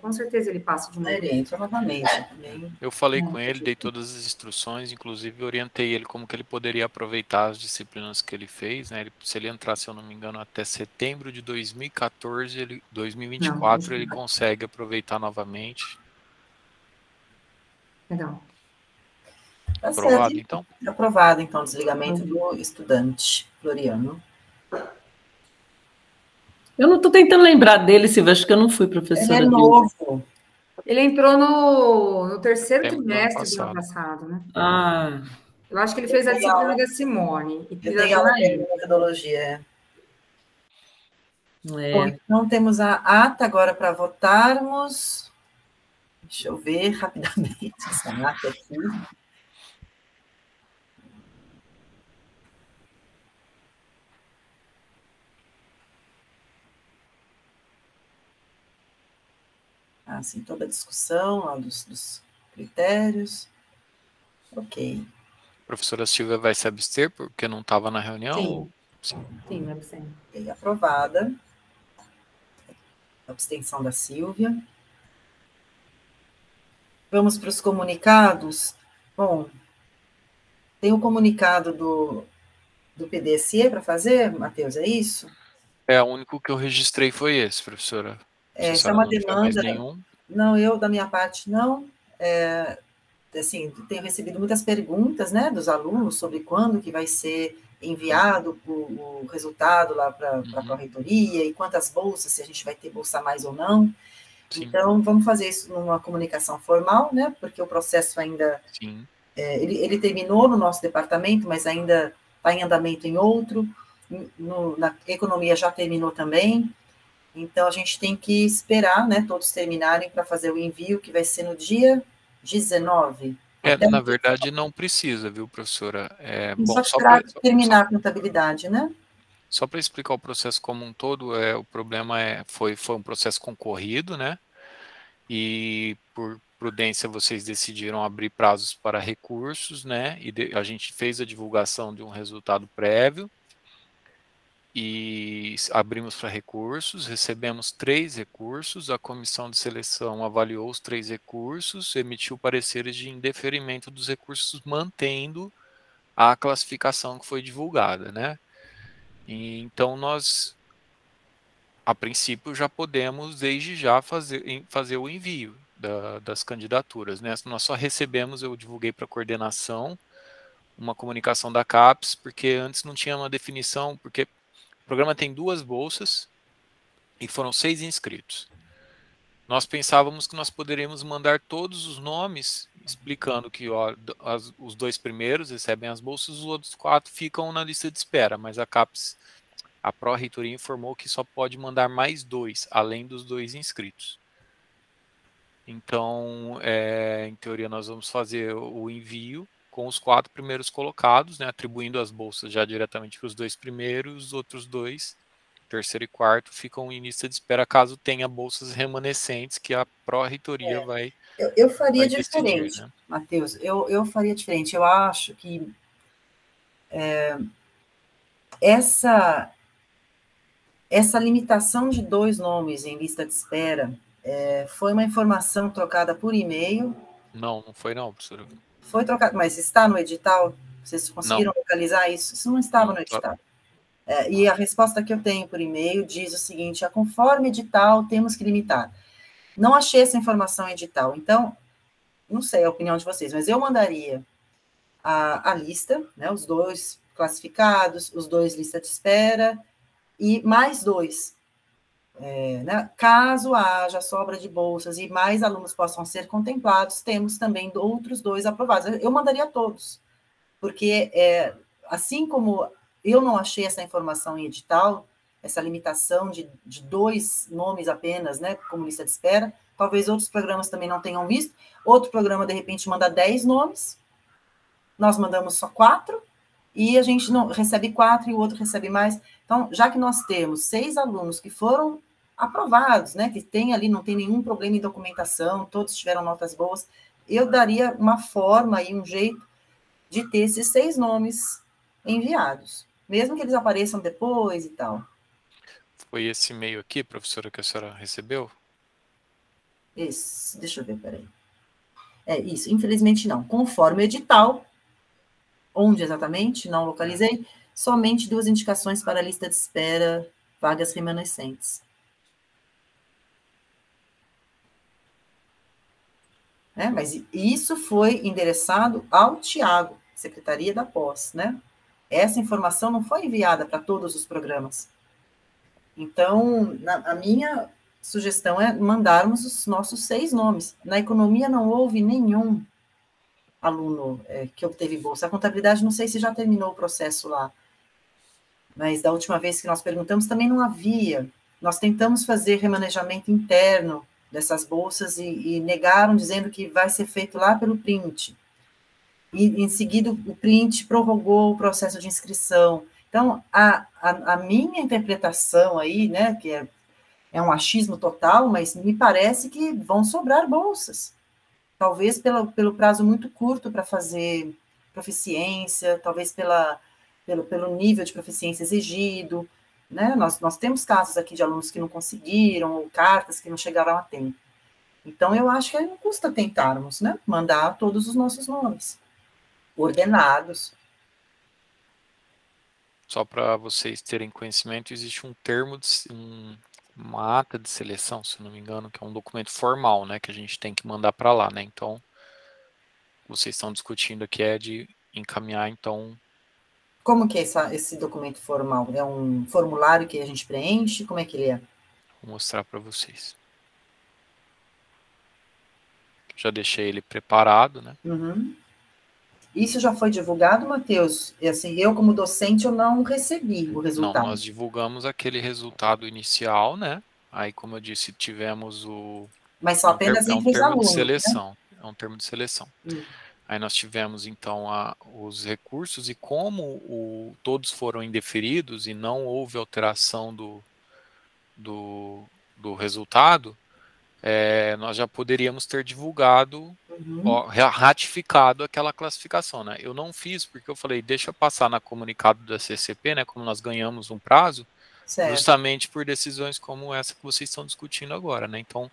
com certeza ele passa de novo. Ele entra novamente também. Eu falei com ele, dei todas as instruções, inclusive orientei ele como que ele poderia aproveitar as disciplinas que ele fez, né? Se ele entrar, se eu não me engano, até setembro de 2014, 2024, ele consegue aproveitar novamente. Legal. Tá aprovado, certo. então? Aprovado, então, o desligamento do estudante Floriano. Eu não estou tentando lembrar dele, Silvia, acho que eu não fui professora. Ele é novo. Ele entrou no terceiro trimestre do ano passado, né? Ah. Eu acho que ele fez a disciplina da Simone. Eu tenho aula de metodologia. Bom, então, temos a ata agora para votarmos. Deixa eu ver rapidamente essa ata aqui. Assim, toda a discussão lá dos critérios. Ok. A professora Silvia vai se abster porque não estava na reunião? Sim. Sim, abstém. Ok, aprovada. Abstenção da Silvia. Vamos para os comunicados. Bom, tem o comunicado do PDSE para fazer, Matheus, é isso? O único que eu registrei foi esse, professora. Essa é uma demanda. Nenhum? Não, eu, da minha parte, não. assim, tenho recebido muitas perguntas, né, dos alunos sobre quando que vai ser enviado o resultado lá para a pró-reitoria e quantas bolsas, se a gente vai ter bolsa a mais ou não. Sim. Então, vamos fazer isso numa comunicação formal, né, porque o processo ainda, ele terminou no nosso departamento, mas ainda está em andamento em outro, na economia já terminou também, então a gente tem que esperar, né, todos terminarem para fazer o envio, que vai ser no dia 19. Na verdade, não precisa, viu, professora? Bom, só para terminar a contabilidade, né? Só para explicar o processo como um todo, o problema foi um processo concorrido, né? E por prudência vocês decidiram abrir prazos para recursos, né? E a gente fez a divulgação de um resultado prévio e abrimos para recursos, recebemos 3 recursos, a comissão de seleção avaliou os 3 recursos, emitiu pareceres de indeferimento dos recursos, mantendo a classificação que foi divulgada, né? E, então, nós, a princípio, já podemos, desde já, fazer o envio das candidaturas, né? Nós só recebemos, eu divulguei para a coordenação, uma comunicação da CAPES, porque antes não tinha uma definição, porque o programa tem 2 bolsas e foram 6 inscritos. Nós pensávamos que nós poderíamos mandar todos os nomes, explicando que os 2 primeiros recebem as bolsas, os outros 4 ficam na lista de espera, mas a CAPES, a pró-reitoria, informou que só pode mandar mais 2, além dos 2 inscritos. Então, em teoria, nós vamos fazer o envio com os 4 primeiros colocados, né, atribuindo as bolsas já diretamente para os 2 primeiros, os outros 2, terceiro e quarto, ficam em lista de espera caso tenha bolsas remanescentes que a pró-reitoria vai Eu faria decidir, diferente, né? Matheus, eu faria diferente. Eu acho que essa limitação de 2 nomes em lista de espera foi uma informação trocada por e-mail. Não foi não, professora. Foi trocado, mas está no edital? Vocês conseguiram localizar isso? Isso não estava no edital. E a resposta que eu tenho por e-mail diz o seguinte: conforme edital, temos que limitar. Não achei essa informação em edital, então, não sei a opinião de vocês, mas eu mandaria a lista, né, os 2 classificados, os 2 lista de espera, e mais 2. Né, caso haja sobra de bolsas e mais alunos possam ser contemplados, temos também outros 2 aprovados. Eu mandaria todos, porque assim como eu não achei essa informação em edital, essa limitação de 2 nomes apenas, né, como lista de espera, talvez outros programas também não tenham visto, outro programa, de repente, manda 10 nomes, nós mandamos só 4, e a gente não recebe 4 e o outro recebe mais. Então, já que nós temos 6 alunos que foram aprovados, né, que tem ali, não tem nenhum problema em documentação, todos tiveram notas boas, eu daria uma forma e um jeito de ter esses 6 nomes enviados, mesmo que eles apareçam depois e tal. Foi esse e-mail aqui, professora, que a senhora recebeu? Esse, deixa eu ver, peraí. Isso, infelizmente não. Conforme o edital, onde exatamente, não localizei, somente 2 indicações para a lista de espera, vagas remanescentes. Mas isso foi endereçado ao Tiago, Secretaria da Pós, né? Essa informação não foi enviada para todos os programas. Então, a minha sugestão é mandarmos os nossos 6 nomes. Na economia não houve nenhum aluno que obteve bolsa. A contabilidade, não sei se já terminou o processo lá, mas da última vez que nós perguntamos também não havia. Nós tentamos fazer remanejamento interno dessas bolsas e negaram, dizendo que vai ser feito lá pelo print. E, em seguida, o print prorrogou o processo de inscrição. Então, a minha interpretação aí, né, que é um achismo total, mas me parece que vão sobrar bolsas. Talvez pelo prazo muito curto para fazer proficiência, talvez pelo nível de proficiência exigido, né? Nós temos casos aqui de alunos que não conseguiram, ou cartas que não chegaram a tempo. Então, eu acho que não custa tentarmos, né? Mandar todos os nossos nomes, ordenados. Só para vocês terem conhecimento, existe um termo, uma ata de seleção, se não me engano, que é um documento formal, né, que a gente tem que mandar para lá, né? Então, vocês estão discutindo aqui é de encaminhar, então... Como que é esse documento formal? É um formulário que a gente preenche? Como é que ele é? Vou mostrar para vocês. Já deixei ele preparado, né? Uhum. Isso já foi divulgado, Matheus? E assim, eu como docente, eu não recebi o resultado. Não, nós divulgamos aquele resultado inicial, né? Aí, como eu disse, tivemos o... Mas só apenas entre os alunos, de seleção, né? É um termo de seleção. Hum. Aí nós tivemos, então, os recursos, e como todos foram indeferidos e não houve alteração do resultado, nós já poderíamos ter divulgado, ratificado aquela classificação, né? Eu não fiz porque eu falei, deixa passar na comunicado da CCP, né? Como nós ganhamos um prazo, certo, justamente por decisões como essa que vocês estão discutindo agora, né? Então,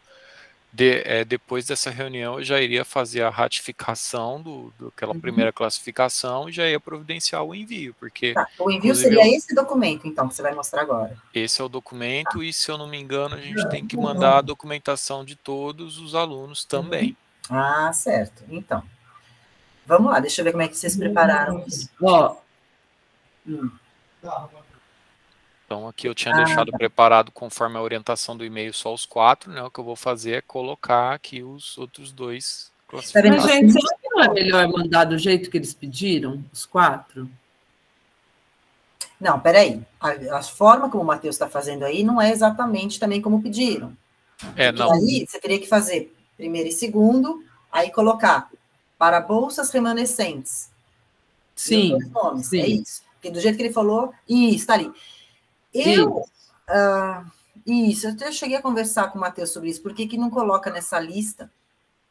depois dessa reunião, eu já iria fazer a ratificação daquela primeira classificação e já ia providenciar o envio, porque... Tá, o envio seria esse documento, então, que você vai mostrar agora. Esse é o documento, e se eu não me engano, a gente tem que mandar a documentação de todos os alunos também. Ah, certo. Então, vamos lá, deixa eu ver como é que vocês prepararam isso. Ó. Então, aqui eu tinha deixado preparado conforme a orientação do e-mail só os 4, né? O que eu vou fazer é colocar aqui os outros 2 classificados. Mas, gente, será que não é melhor mandar do jeito que eles pediram, os 4? Não, peraí. A forma como o Matheus está fazendo aí não é exatamente também como pediram. Não. Aí você teria que fazer primeiro e segundo, aí colocar para bolsas remanescentes. Sim. Os nomes, sim. É isso. Porque do jeito que ele falou, isso, está ali. Eu até cheguei a conversar com o Matheus sobre isso. Por que não coloca nessa lista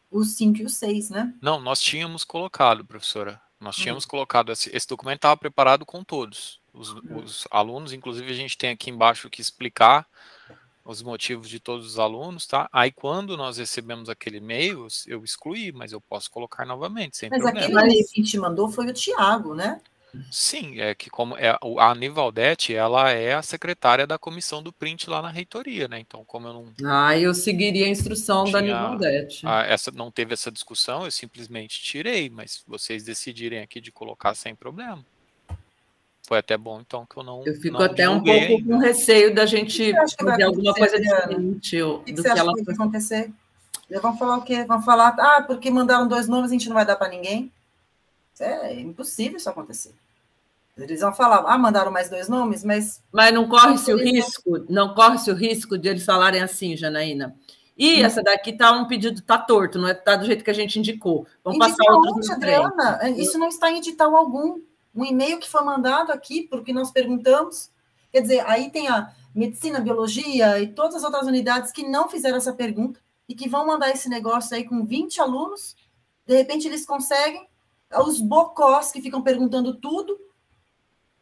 os 5 e os 6, né? Não, nós tínhamos colocado, professora. Nós tínhamos colocado, esse documento estava preparado com todos. Os alunos, inclusive a gente tem aqui embaixo que explicar os motivos de todos os alunos, tá? Aí quando nós recebemos aquele e-mail, eu excluí, mas eu posso colocar novamente, sem problema. Mas aquele e-mail que a gente mandou foi o Tiago, né? Sim, que como a Nivaldete, ela é a secretária da comissão do print lá na reitoria, né? Então, como eu não... eu seguiria a instrução da Nivaldete. Não teve essa discussão, eu simplesmente tirei, mas vocês decidirem aqui de colocar sem problema. Foi até bom, então, que eu não... Eu fico até um pouco com receio da gente fazer alguma coisa diferente. O que você acha que vai acontecer? Eles vão falar o quê? Vão falar, porque mandaram 2 nomes, a gente não vai dar para ninguém? É impossível isso acontecer. Eles vão falar, mandaram mais 2 nomes, mas... Mas não corre-se o risco de eles falarem assim, Janaína. E essa daqui um pedido torto, não está do jeito que a gente indicou. Vamos passar outros na frente. Adriana, isso não está em edital algum. Um e-mail que foi mandado aqui, porque nós perguntamos. Quer dizer, aí tem a medicina, biologia e todas as outras unidades que não fizeram essa pergunta e que vão mandar esse negócio aí com 20 alunos. De repente eles conseguem. Os bocós que ficam perguntando tudo,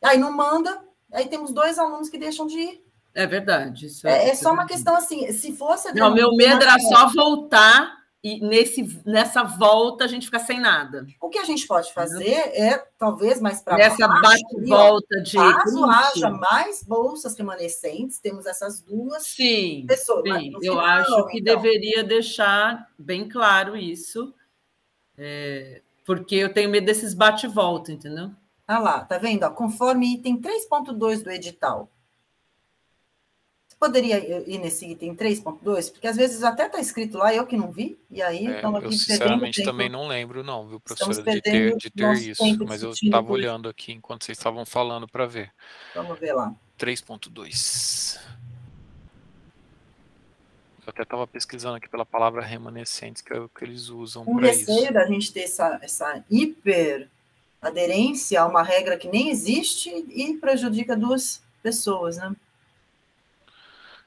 aí não manda, aí temos 2 alunos que deixam de ir. É verdade. Isso é só uma questão assim, se fosse... Não, meu medo era só voltar e nessa volta a gente ficar sem nada. O que a gente pode fazer é, talvez, mais para baixo... Nessa bate-volta de... Caso haja mais bolsas remanescentes, temos essas 2 pessoas. Sim, eu acho que deveria deixar bem claro isso, porque eu tenho medo desses bate-volta, entendeu? Lá, tá vendo? Conforme item 3.2 do edital. Você poderia ir nesse item 3.2? Porque às vezes até está escrito lá, eu que não vi, e aí estamos aqui eu sinceramente também não lembro, não, viu, professora, de ter isso, mas eu estava olhando aqui enquanto vocês estavam falando para ver. Vamos ver lá. 3.2. Eu até estava pesquisando aqui pela palavra remanescentes, que é o que eles usam para isso. Com receio da gente ter essa hiperaderência a uma regra que nem existe e prejudica 2 pessoas, né?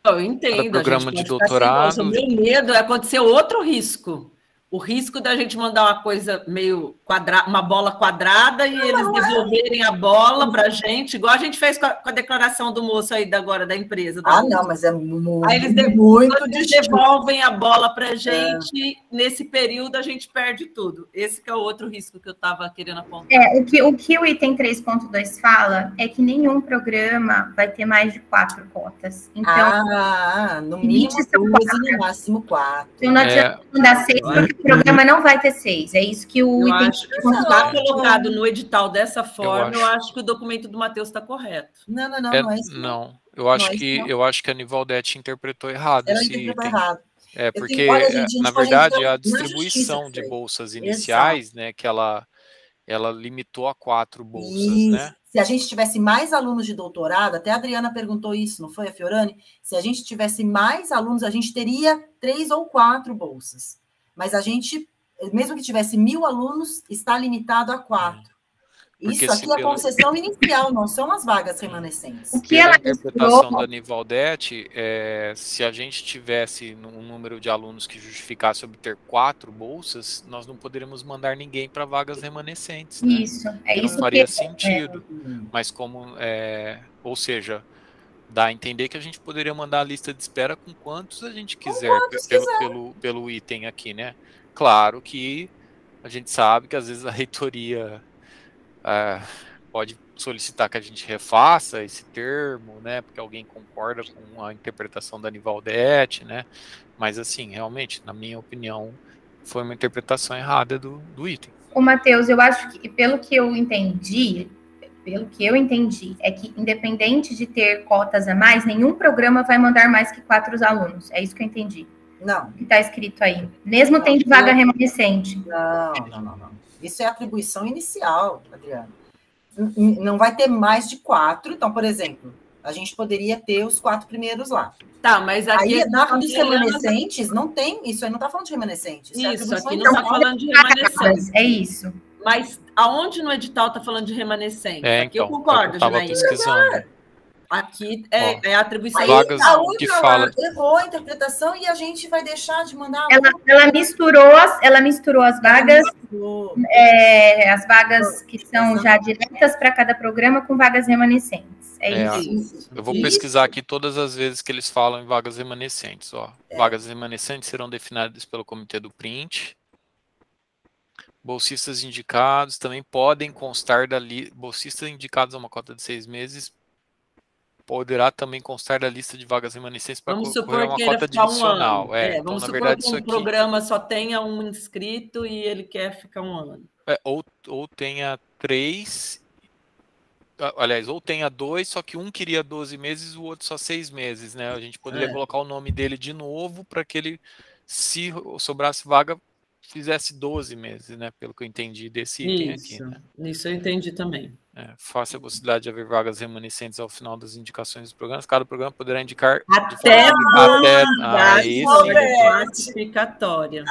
Eu entendo. Programa de doutorado. O meu medo é acontecer outro risco. O risco da gente mandar uma coisa meio quadrada, uma bola quadrada, e eles devolverem a bola para a gente, igual a gente fez com a declaração do moço aí agora da empresa. Não, mas é muito. Aí eles devolvem a bola para a gente, nesse período a gente perde tudo. Esse que é o outro risco que eu estava querendo apontar. O que o item 3.2 fala é que nenhum programa vai ter mais de 4 cotas. Então, no mínimo 2 e no máximo 4. Então não adianta mandar 6, porque programa não vai ter 6. É isso que o Eu item acho que está colocado no edital dessa forma, eu acho. acho que o documento do Matheus está correto. Não é isso. Não, eu acho que a Nivaldete interpretou errado Ela esse interpretou item. errado. Porque, olha, gente, na pode verdade, entrar a na distribuição justiça, de bolsas iniciais, né, que ela limitou a 4 bolsas, isso. né? Se a gente tivesse mais alunos de doutorado, até a Adriana perguntou isso, não foi, a Fiorani? Se a gente tivesse mais alunos, a gente teria 3 ou 4 bolsas. Mas a gente, mesmo que tivesse 1.000 alunos, está limitado a 4. Porque Isso aqui é a concessão inicial, não são as vagas remanescentes. O que ela interpretação da Nivaldete, se a gente tivesse um número de alunos que justificasse obter 4 bolsas, nós não poderíamos mandar ninguém para vagas remanescentes. Né? Isso, é não isso faria que sentido. Mas como, ou seja, dá a entender que a gente poderia mandar a lista de espera com quantos a gente quiser, pelo item aqui, né? Claro que a gente sabe que às vezes a reitoria pode solicitar que a gente refaça esse termo, né? Porque alguém concorda com a interpretação da Nivaldete, né? Mas assim, realmente, na minha opinião, foi uma interpretação errada do item. O Matheus, eu acho que, pelo que eu entendi, é que independente de ter cotas a mais, nenhum programa vai mandar mais que 4 alunos. É isso que eu entendi. Não. Que está escrito aí. Mesmo tendo vaga remanescente. Não. Isso é atribuição inicial, Adriana. Não vai ter mais de 4. Então, por exemplo, a gente poderia ter os 4 primeiros lá. Tá, mas aqui... Aí, dos remanescentes, não tem... Isso aí não está falando de remanescentes. Isso, aqui não está falando de remanescentes. É isso. Mas aonde no edital está falando de remanescentes? Aqui então, eu concordo, Janaína. Pesquisando. Aqui é a atribuição. Vagas que fala. Errou a interpretação e a gente vai deixar de mandar. Ela misturou as vagas, as vagas que são já diretas para cada programa com vagas remanescentes. É isso. Eu vou pesquisar aqui todas as vezes que eles falam em vagas remanescentes. Vagas remanescentes serão definidas pelo comitê do print. Bolsistas indicados também podem constar da lista. Bolsistas indicados a uma cota de 6 meses poderá também constar da lista de vagas remanescentes para concorrer a uma cota divisional. Então, vamos supor que um programa só tenha um inscrito e ele quer ficar 1 ano. Ou tenha 3, aliás, ou tenha 2, só que um queria 12 meses e o outro só 6 meses, né? A gente poderia colocar o nome dele de novo para que ele, se sobrasse vaga, fizesse 12 meses, né? Pelo que eu entendi desse item aqui. Né? Isso eu entendi também. Face a possibilidade de haver vagas remanescentes ao final das indicações dos programas, cada programa poderá indicar até classificatória.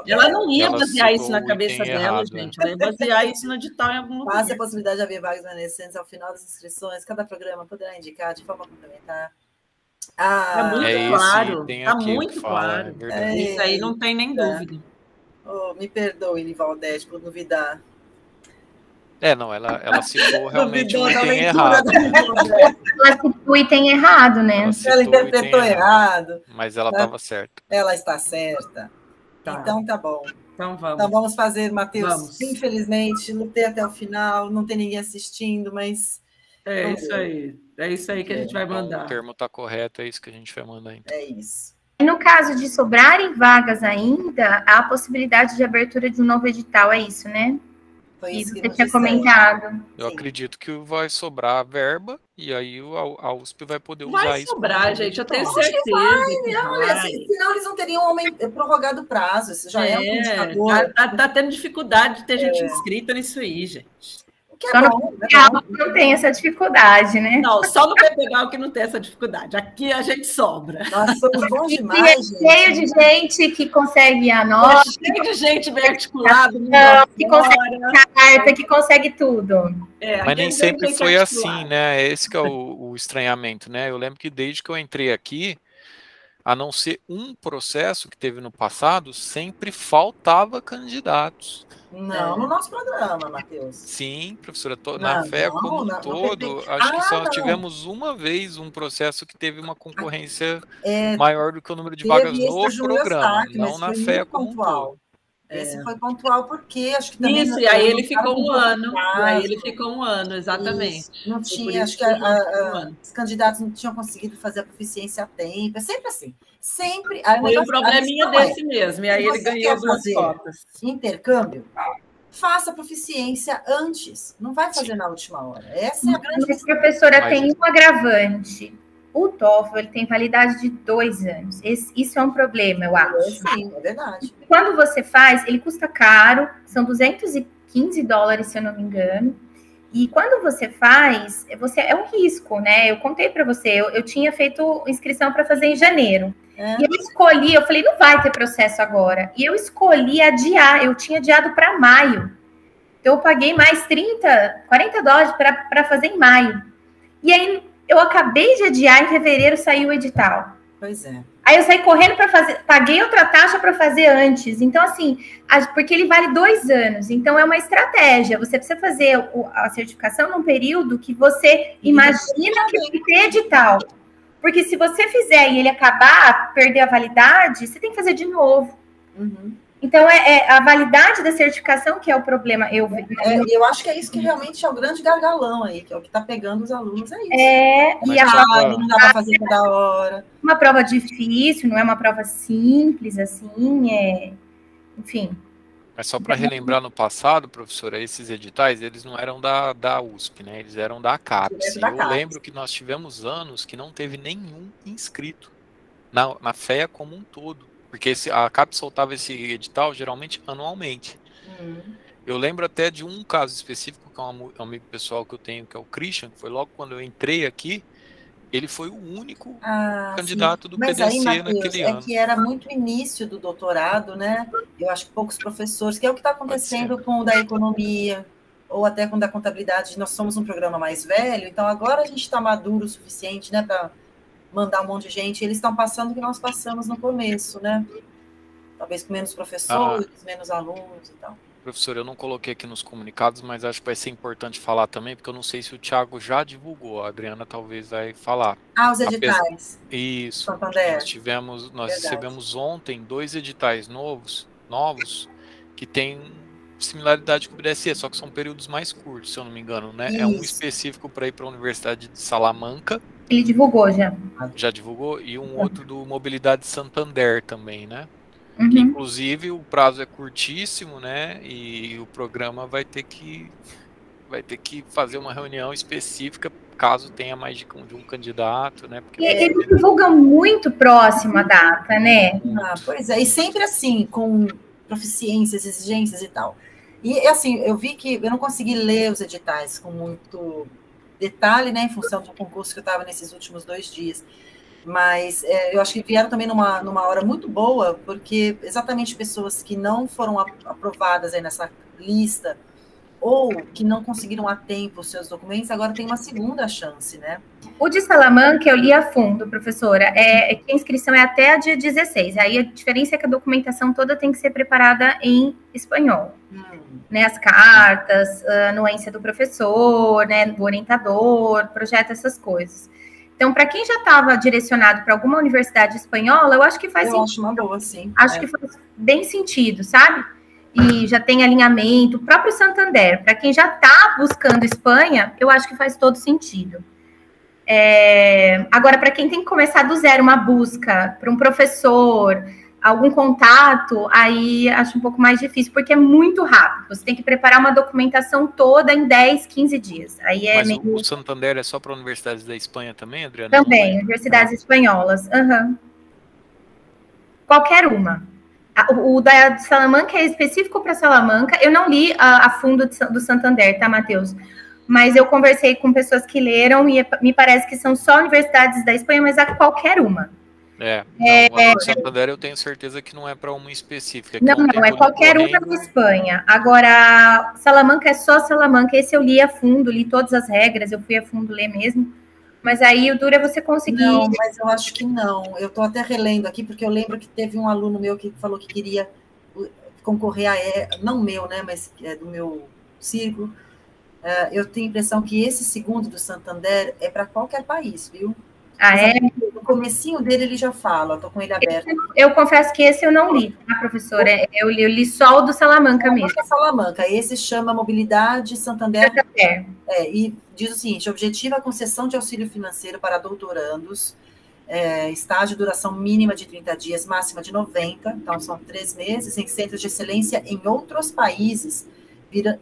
Ela não ia basear isso na cabeça dela, gente. Ela ia basear isso no edital em algum lugar. Face a possibilidade de haver vagas remanescentes ao final das inscrições, cada programa poderá indicar de forma complementar. Tá muito claro. Tá muito claro. Isso aí não tem nem dúvida. Me perdoe, Nivaldete, por duvidar. Ela citou realmente o item errado. Ela citou o item errado, né? Ela interpretou errado. Mas ela estava certa. Ela está certa. Então tá bom. Então vamos. Então vamos fazer, Matheus. Infelizmente, lutei até o final, não tem ninguém assistindo, mas... É isso aí que a gente vai mandar. O termo está correto, é isso que a gente vai mandar. Então. É isso. No caso de sobrarem vagas ainda, há a possibilidade de abertura de um novo edital, é isso, né? Foi isso que você tinha comentado. Eu acredito que vai sobrar verba e aí a USP vai poder usar isso. Vai sobrar, gente, eu tenho certeza. Senão eles não teriam prorrogado o prazo, isso já é um indicador. Tá tendo dificuldade de ter gente inscrita nisso aí, gente. Só não tem essa dificuldade, né? Não, só no PPGAL que não tem essa dificuldade. Aqui a gente sobra. Nós somos bons demais, gente. Cheio de gente que consegue a nota. Cheio de gente bem articulada. Que consegue carta, que consegue tudo. Mas nem sempre foi assim, né? Esse que é o estranhamento, né? Eu lembro que desde que eu entrei aqui, a não ser um processo que teve no passado, sempre faltava candidatos. Não, no nosso programa, Matheus. Sim, professora, na FEA como um todo, acho que só tivemos uma vez um processo que teve uma concorrência maior do que o número de vagas no programa, não na FEA como um todo. Esse foi pontual porque acho que também... Isso, e aí ele ficou um ano. E aí ele ficou um ano, exatamente. Isso. Não tinha, acho que os candidatos não tinham conseguido fazer a proficiência a tempo. É sempre assim. Sempre. Foi um probleminha desse mesmo, e aí ele ganhou 2 cotas. Intercâmbio, faça a proficiência antes. Não vai fazer na última hora. Essa é a grande... Mas, professora, tem um agravante. O TOEFL ele tem validade de 2 anos. Isso é um problema, eu acho. Sim, é verdade. Quando você faz, ele custa caro, são $215, se eu não me engano. E quando você faz, é um risco, né? Eu contei para você, eu tinha feito inscrição para fazer em janeiro. E eu falei, não vai ter processo agora. E eu escolhi adiar, eu tinha adiado para maio. Então, eu paguei mais $40 para fazer em maio. E aí, eu acabei de adiar, em fevereiro saiu o edital. Pois é. Aí eu saí correndo para fazer, paguei outra taxa para fazer antes. Então, assim, porque ele vale 2 anos. Então, é uma estratégia. Você precisa fazer a certificação num período que você imagina que vai ter edital. Porque se você fizer e ele acabar, perder a validade, você tem que fazer de novo. Uhum. Então, é a validade da certificação que é o problema. Eu acho que é isso que realmente é o grande gargalão aí, que é o que está pegando os alunos, é isso. E a prova não dá para fazer toda hora. Uma prova difícil, não é uma prova simples, assim, enfim. Mas só para relembrar no passado, professora, esses editais, eles não eram da USP, né? Eles eram da CAPES. Eu lembro que nós tivemos anos que não teve nenhum inscrito na FEA como um todo. Porque a CAPES soltava esse edital geralmente anualmente. Eu lembro até de um caso específico, que é um amigo pessoal que eu tenho, que é o Christian, que foi logo quando eu entrei aqui, ele foi o único candidato do PDC aí, Matheus, naquele ano. Que era muito início do doutorado, né? Eu acho que poucos professores, que é o que está acontecendo com o da economia, ou até com o da contabilidade. Nós somos um programa mais velho, então agora a gente está maduro o suficiente, né, para mandar um monte de gente, eles estão passando o que nós passamos no começo, né? Talvez com menos professores, menos alunos e tal. Professor, eu não coloquei aqui nos comunicados, mas acho que vai ser importante falar também, porque eu não sei se o Thiago já divulgou, a Adriana talvez vai falar. Os editais. Isso. Santander. Nós recebemos ontem 2 editais novos, que têm similaridade com o BDSE, só que são períodos mais curtos, se eu não me engano, né? Isso. É um específico para ir para a Universidade de Salamanca. Ele divulgou já. Já divulgou, e um outro do Mobilidade Santander também, né? Que, inclusive, o prazo é curtíssimo, né? E o programa vai ter que fazer uma reunião específica caso tenha mais de um candidato, né? Porque eles divulgam muito próximo a data, né? Pois é, e sempre assim, com proficiências, exigências e tal. E assim, eu vi que eu não consegui ler os editais com muito detalhe, né, em função do concurso que eu estava nesses últimos 2 dias. Mas eu acho que vieram também numa hora muito boa, porque exatamente pessoas que não foram aprovadas aí nessa lista ou que não conseguiram a tempo os seus documentos, agora tem uma segunda chance, né? O de Salamanca eu li a fundo, professora, que a inscrição é até a dia 16, aí a diferença é que a documentação toda tem que ser preparada em espanhol, né, as cartas, a anuência do professor, né, do orientador, projeto, essas coisas. Então, para quem já estava direcionado para alguma universidade espanhola, eu acho que faz sentido. Acho uma boa, sim. Acho que faz bem sentido, sabe? E já tem alinhamento, o próprio Santander. Para quem já está buscando Espanha, eu acho que faz todo sentido. Agora, para quem tem que começar do zero uma busca para um professor, algum contato, aí acho um pouco mais difícil, porque é muito rápido. Você tem que preparar uma documentação toda em 10, 15 dias. Aí Mas o Santander é só para universidades da Espanha também, Adriana? Também, universidades espanholas. Qualquer uma. O da Salamanca é específico para Salamanca. Eu não li a fundo do Santander, tá, Matheus? Mas eu conversei com pessoas que leram e me parece que são só universidades da Espanha, mas a qualquer uma. O Santander eu tenho certeza que não é para uma específica. Não, é qualquer uma da Espanha. Agora, Salamanca é só Salamanca. Esse eu li a fundo, li todas as regras, eu fui a fundo ler mesmo. Mas aí o duro é você conseguir... Não, mas eu acho que não. Eu estou até relendo aqui, porque eu lembro que teve um aluno meu que falou que queria concorrer não meu, né, mas do meu círculo. Eu tenho a impressão que esse segundo do Santander é para qualquer país, viu? Ah, é? No comecinho dele ele já fala, estou com ele aberto. Eu confesso que esse eu não li, tá, professora? Eu li só o do Salamanca mesmo. Salamanca, esse chama Mobilidade Santander. Santander. E diz o seguinte: objetiva a concessão de auxílio financeiro para doutorandos, estágio de duração mínima de 30 dias, máxima de 90, então são 3 meses, em centros de excelência em outros países,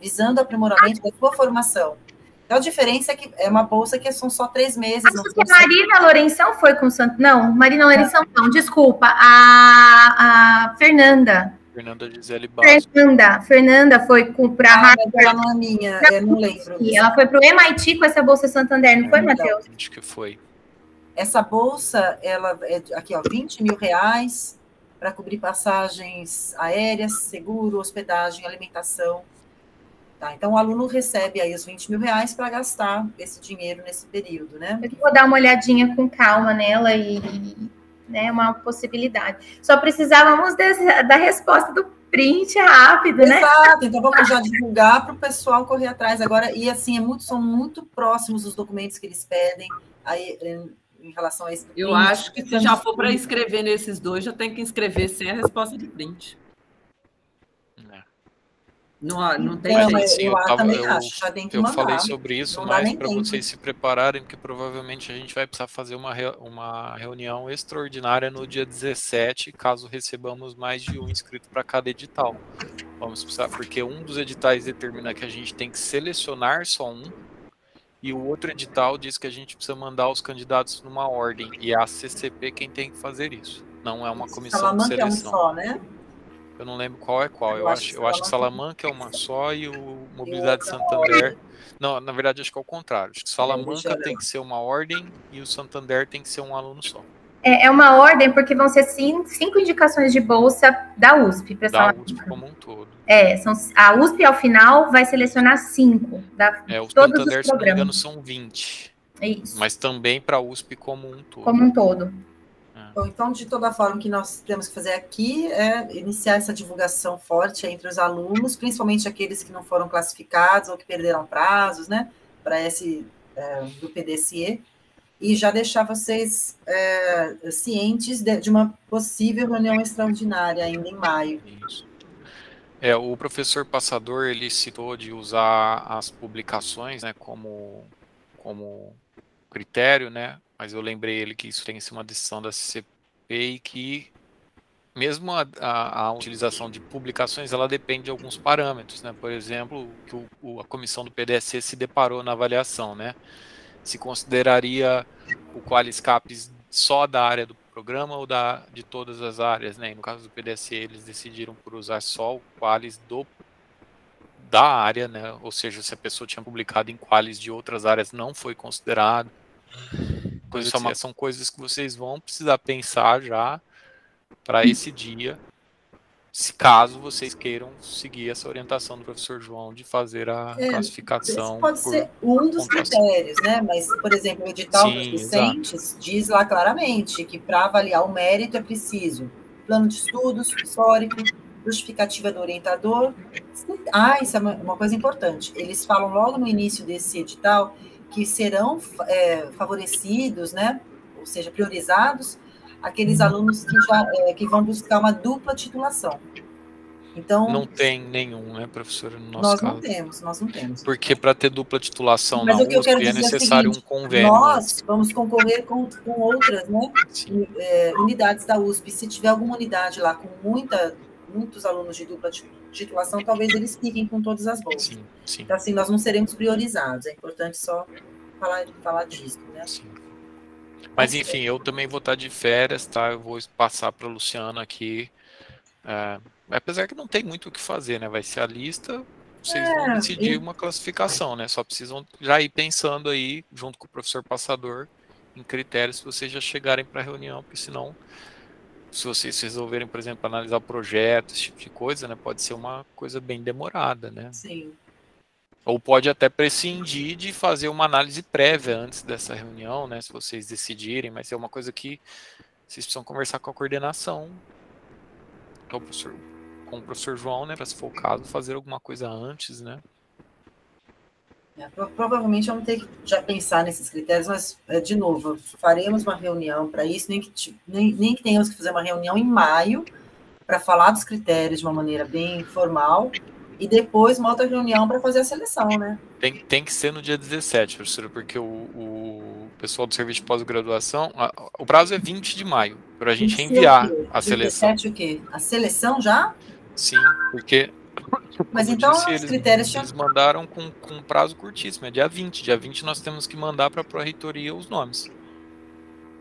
visando o aprimoramento da sua formação. Então, a diferença é que é uma bolsa que são só 3 meses. Acho que a Marina Lourenção foi com Santos. Não, Marina Lourenção não, desculpa. A Fernanda. Fernanda Gisele Bastos. Fernanda foi para a Harvard. Ela não é minha, eu não lembro. Ela foi para o MIT com essa bolsa Santander, não foi, Matheus? Acho que foi. Essa bolsa, ela é aqui, ó, R$20 mil para cobrir passagens aéreas, seguro, hospedagem, alimentação. Tá, então, o aluno recebe aí os R$20 mil para gastar esse dinheiro nesse período, né? Eu vou dar uma olhadinha com calma nela e né, uma possibilidade. Só precisávamos da resposta do print rápido, né? Exato, então vamos já divulgar para o pessoal correr atrás agora. E assim, são muito próximos os documentos que eles pedem aí, em relação a esse. Eu acho que se já for para escrever nesses dois, já tem que escrever sem a resposta de print. Não tem jeito. Sim, eu mandar, falei sobre isso, mas para vocês se prepararem, porque provavelmente a gente vai precisar fazer uma reunião extraordinária no dia 17, caso recebamos mais de um inscrito para cada edital. Vamos precisar, porque um dos editais determina que a gente tem que selecionar só um, e o outro edital diz que a gente precisa mandar os candidatos numa ordem, e é a CCP quem tem que fazer isso, não é uma comissão de seleção. É um só, né? Eu não lembro qual é qual. Eu acho que Salamanca é uma só e o Mobilidade Santander... Não, na verdade, acho que é o contrário. Acho que Salamanca tem que ser uma ordem e o Santander tem que ser um aluno só. É uma ordem porque vão ser 5 indicações de bolsa da USP. Da Salamanca. USP como um todo. A USP, ao final, vai selecionar 5. O Santander, se não me engano, são 20. Isso. Mas também para a USP como um todo. Como um todo. Bom, então, de toda forma, o que nós temos que fazer aqui é iniciar essa divulgação forte entre os alunos, principalmente aqueles que não foram classificados ou que perderam prazos, né, para esse do PDSE, e já deixar vocês cientes de uma possível reunião extraordinária ainda em maio. Isso. O professor Passador, ele citou de usar as publicações, né, como critério, né, mas eu lembrei ele que isso tem que ser uma decisão da CCP e que mesmo a utilização de publicações, ela depende de alguns parâmetros, né? Por exemplo, que a comissão do PDSE se deparou na avaliação, né? Se consideraria o QualiSCAPES só da área do programa ou de todas as áreas, né? E no caso do PDSE, eles decidiram por usar só o QualiS da área, né? Ou seja, se a pessoa tinha publicado em QualiS de outras áreas, não foi considerado. São coisas que vocês vão precisar pensar já para esse dia, se caso vocês queiram seguir essa orientação do professor João de fazer a classificação. Pode ser um dos critérios, né? Mas, por exemplo, o edital dos docentes diz lá claramente que para avaliar o mérito é preciso plano de estudos, histórico, justificativa do orientador. Isso é uma coisa importante. Eles falam logo no início desse edital que serão favorecidos, né, ou seja, priorizados, aqueles alunos que vão buscar uma dupla titulação. Então, não tem nenhum, né, professora, no nosso caso. Nós não temos. Porque para ter dupla titulação na USP é necessário um convênio. Nós vamos concorrer com outras, né, unidades da USP. Se tiver alguma unidade lá com muitos alunos de dupla titulação, talvez eles fiquem com todas as bolsas. Sim, sim. Então, assim, nós não seremos priorizados. É importante só falar disso, né? Sim. Mas, enfim, eu também vou estar de férias, tá? Eu vou passar para a Luciana aqui. Apesar que não tem muito o que fazer, né? Vai ser a lista, vocês vão decidir uma classificação, né? Só precisam já ir pensando aí, junto com o professor Passador, em critérios se vocês já chegarem para a reunião, porque senão... Se vocês resolverem, por exemplo, analisar o projeto, esse tipo de coisa, né, pode ser uma coisa bem demorada, né? Sim. Ou pode até prescindir de fazer uma análise prévia antes dessa reunião, né, se vocês decidirem, mas é uma coisa que vocês precisam conversar com a coordenação, com o professor João, né, para se for o caso, fazer alguma coisa antes, né? Provavelmente vamos ter que já pensar nesses critérios, mas, de novo, faremos uma reunião para isso, nem que tenhamos que fazer uma reunião em maio para falar dos critérios de uma maneira bem formal, e depois uma outra reunião para fazer a seleção, né? Tem que ser no dia 17, professora, porque o pessoal do serviço de pós-graduação, o prazo é 20 de maio, para a gente enviar a seleção. 17 o quê? A seleção já? Sim, porque... Mas então os critérios... Eles mandaram com um prazo curtíssimo, é dia 20. Dia 20 nós temos que mandar para a pró-reitoria os nomes.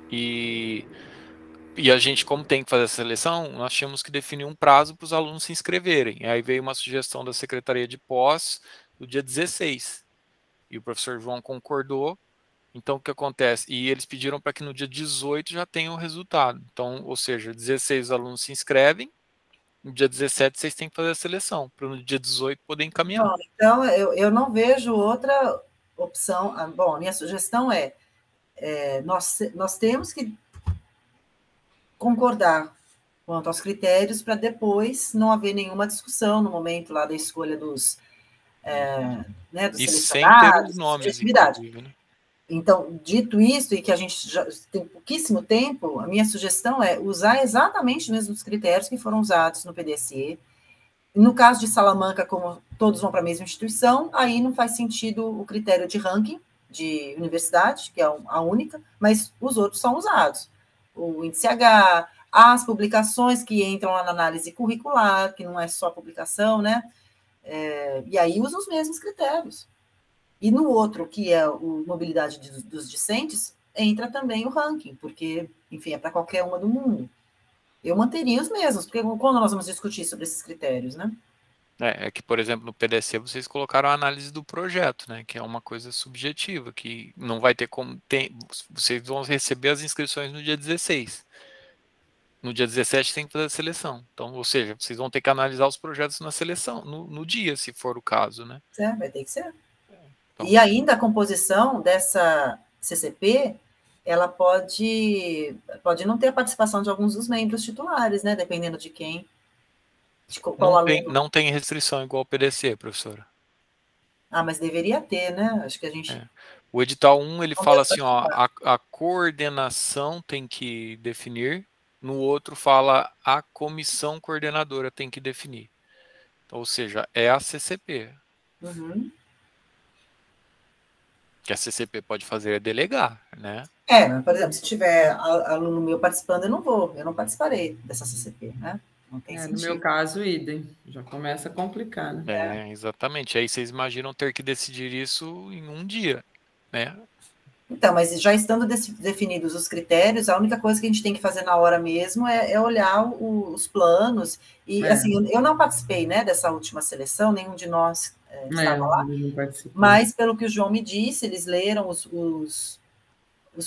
E a gente, como tem que fazer a seleção, nós tínhamos que definir um prazo para os alunos se inscreverem. E aí veio uma sugestão da Secretaria de Pós do dia 16. E o professor João concordou. Então, o que acontece? E eles pediram para que no dia 18 já tenha o resultado. Então, ou seja, 16 alunos se inscrevem, no dia 17 vocês têm que fazer a seleção, para no dia 18 poder encaminhar. Bom, então, eu não vejo outra opção. Bom, a minha sugestão nós temos que concordar quanto aos critérios para depois não haver nenhuma discussão no momento lá da escolha dos e selecionados, sem ter os nomes, inclusive, né? Então, dito isso, e que a gente já tem pouquíssimo tempo, a minha sugestão é usar exatamente os mesmos critérios que foram usados no PDSE. No caso de Salamanca, como todos vão para a mesma instituição, aí não faz sentido o critério de ranking de universidade, que é a única, mas os outros são usados. O índice H, as publicações que entram lá na análise curricular, que não é só publicação, né? E aí usa os mesmos critérios. E no outro, que é o mobilidade dos discentes, entra também o ranking, porque, enfim, é para qualquer uma do mundo. Eu manteria os mesmos, porque quando nós vamos discutir sobre esses critérios, né? É que, por exemplo, no PDC vocês colocaram a análise do projeto, né? Que é uma coisa subjetiva, que não vai ter como... vocês vão receber as inscrições no dia 16. No dia 17 tem que fazer a seleção. Então, ou seja, vocês vão ter que analisar os projetos na seleção, no dia, se for o caso, né? Vai ter que ser. Então, e ainda a composição dessa CCP, ela pode não ter a participação de alguns dos membros titulares, né? Dependendo de quem. De qual aluno. Não tem restrição igual ao PDC, professora. Mas deveria ter, né? Acho que a gente... O edital 1, ele fala assim, ó, a coordenação tem que definir, no outro fala a comissão coordenadora tem que definir. Então, ou seja, é a CCP. Uhum. Que a CCP pode fazer é delegar, né? Mas, por exemplo, se tiver aluno meu participando, eu não participarei dessa CCP, né? Não tem sentido. No meu caso, idem. Já começa a complicar, né? Exatamente. Aí vocês imaginam ter que decidir isso em um dia, né? Então, mas já estando definidos os critérios, a única coisa que a gente tem que fazer na hora mesmo é olhar os planos. E, assim, eu não participei, né, dessa última seleção, nenhum de nós estava lá, mas, pelo que o João me disse, eles leram os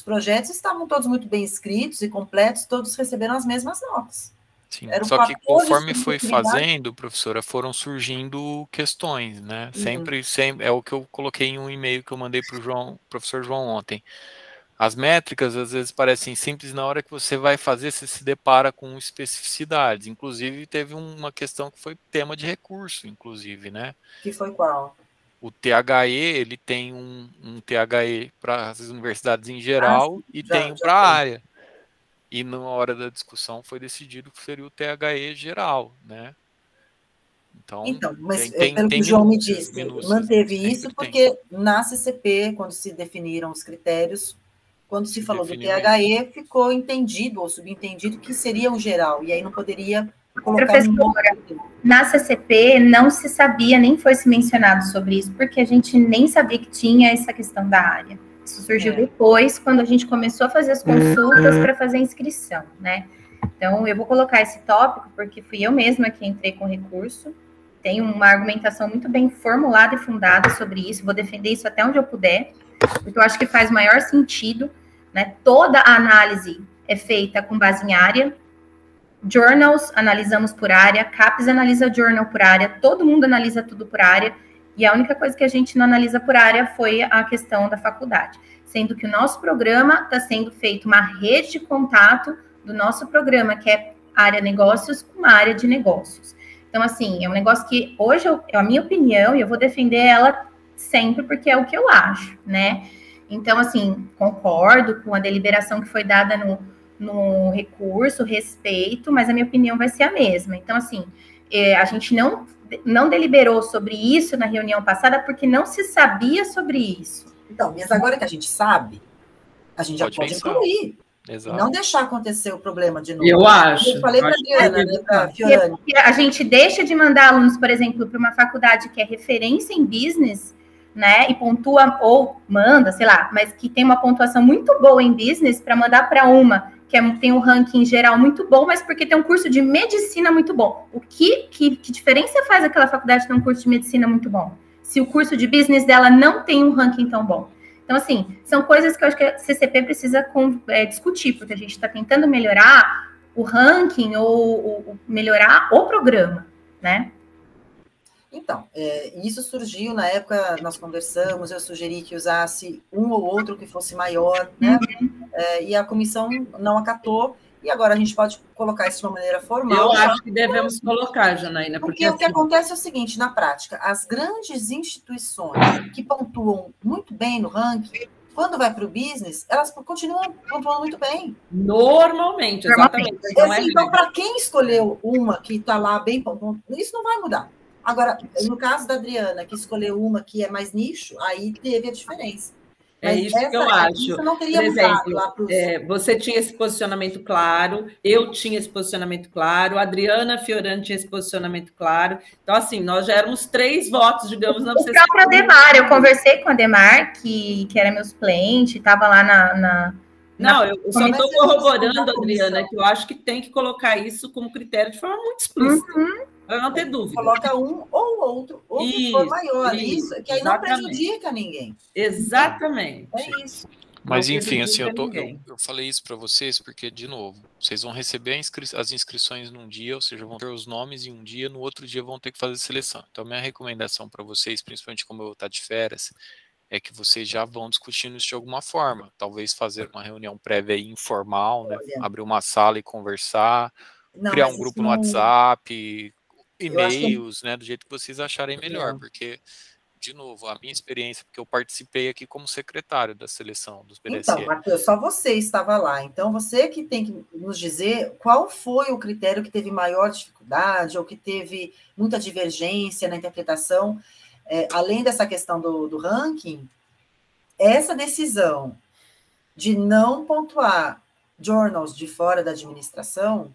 projetos, estavam todos muito bem escritos e completos, todos receberam as mesmas notas. Sim, só que conforme foi fazendo, professora, foram surgindo questões, né? Sempre é o que eu coloquei em um e-mail que eu mandei para o professor João ontem. As métricas, às vezes, parecem simples, na hora que você vai fazer, você se depara com especificidades. Inclusive, teve uma questão que foi tema de recurso, inclusive, né? Que foi qual? O THE, ele tem um THE para as universidades em geral e tem para a área. E na hora da discussão foi decidido que seria o THE geral, né? Então mas pelo que o João me disse, manteve isso porque na CCP, quando se definiram os critérios, quando se falou do THE, ficou entendido ou subentendido que seria o geral, e aí não poderia colocar... Professora, na CCP não se sabia, nem foi se mencionado sobre isso, porque a gente nem sabia que tinha essa questão da área. Isso surgiu depois, quando a gente começou a fazer as consultas para fazer a inscrição, né? Então, eu vou colocar esse tópico, porque fui eu mesma que entrei com recurso, tenho uma argumentação muito bem formulada e fundada sobre isso, vou defender isso até onde eu puder, porque eu acho que faz maior sentido, né? Toda a análise é feita com base em área, journals analisamos por área, CAPES analisa journal por área, todo mundo analisa tudo por área, e a única coisa que a gente não analisa por área foi a questão da faculdade, sendo que o nosso programa está sendo feito uma rede de contato do nosso programa, que é área negócios com a área de negócios. Então, assim, é um negócio que hoje, é a minha opinião, e eu vou defender ela sempre porque é o que eu acho, né? Então, assim, concordo com a deliberação que foi dada no recurso, respeito, mas a minha opinião vai ser a mesma. Então, assim, a gente não deliberou sobre isso na reunião passada porque não se sabia sobre isso. Então, mas agora que a gente sabe, a gente já pode incluir. Exato. E não deixar acontecer o problema de novo. Eu acho. Eu falei para a Adriana, né, para Fiorani. A gente deixa de mandar alunos, por exemplo, para uma faculdade que é referência em business, né, e pontua, ou manda, sei lá, mas que tem uma pontuação muito boa em business, para mandar para uma que tem um ranking geral muito bom, mas porque tem um curso de medicina muito bom. Que diferença faz aquela faculdade ter um curso de medicina muito bom? Se o curso de business dela não tem um ranking tão bom. Então, assim, são coisas que eu acho que a CCP precisa discutir, porque a gente está tentando melhorar o ranking ou melhorar o programa, né? Então, isso surgiu na época, nós conversamos, eu sugeri que usasse um ou outro que fosse maior, né? E a comissão não acatou, e agora a gente pode colocar isso de uma maneira formal. Eu acho que devemos colocar, Janaína, porque o que acontece é o seguinte, na prática, as grandes instituições que pontuam muito bem no ranking, quando vai para o business, elas continuam pontuando muito bem. Normalmente, exatamente. Então, para quem escolheu uma que está lá bem pontuando, isso não vai mudar. Agora, no caso da Adriana, que escolheu uma que é mais nicho, aí teve a diferença. É isso que eu acho. Isso não teria mudado lá para os... Você tinha esse posicionamento claro, eu tinha esse posicionamento claro, a Adriana Fiorani tinha esse posicionamento claro. Então, assim, nós já éramos 3 votos, digamos, na O próprio Ademar, eu conversei com o Ademar, que era meu suplente, estava lá Não, eu só estou corroborando, Adriana, que eu acho que tem que colocar isso como critério de forma muito explícita. Para não ter dúvida. Coloca um ou outro, ou que for maior, isso, que aí não prejudica ninguém. Exatamente. É isso. Mas, enfim, assim, eu falei isso para vocês porque, de novo, vocês vão receber as inscrições num dia, ou seja, vão ter os nomes em um dia, no outro dia vão ter que fazer seleção. Então, minha recomendação para vocês, principalmente como eu vou estar de férias, é que vocês já vão discutindo isso de alguma forma. Talvez fazer uma reunião prévia informal, né? Abrir uma sala e conversar, criar um grupo no WhatsApp, e-mails, né, do jeito que vocês acharem melhor, porque, de novo, a minha experiência, porque eu participei aqui como secretário da seleção dos BDSE. Então, Matheus, só você estava lá, então você que tem que nos dizer qual foi o critério que teve maior dificuldade, ou que teve muita divergência na interpretação, além dessa questão do ranking, essa decisão de não pontuar journals de fora da administração,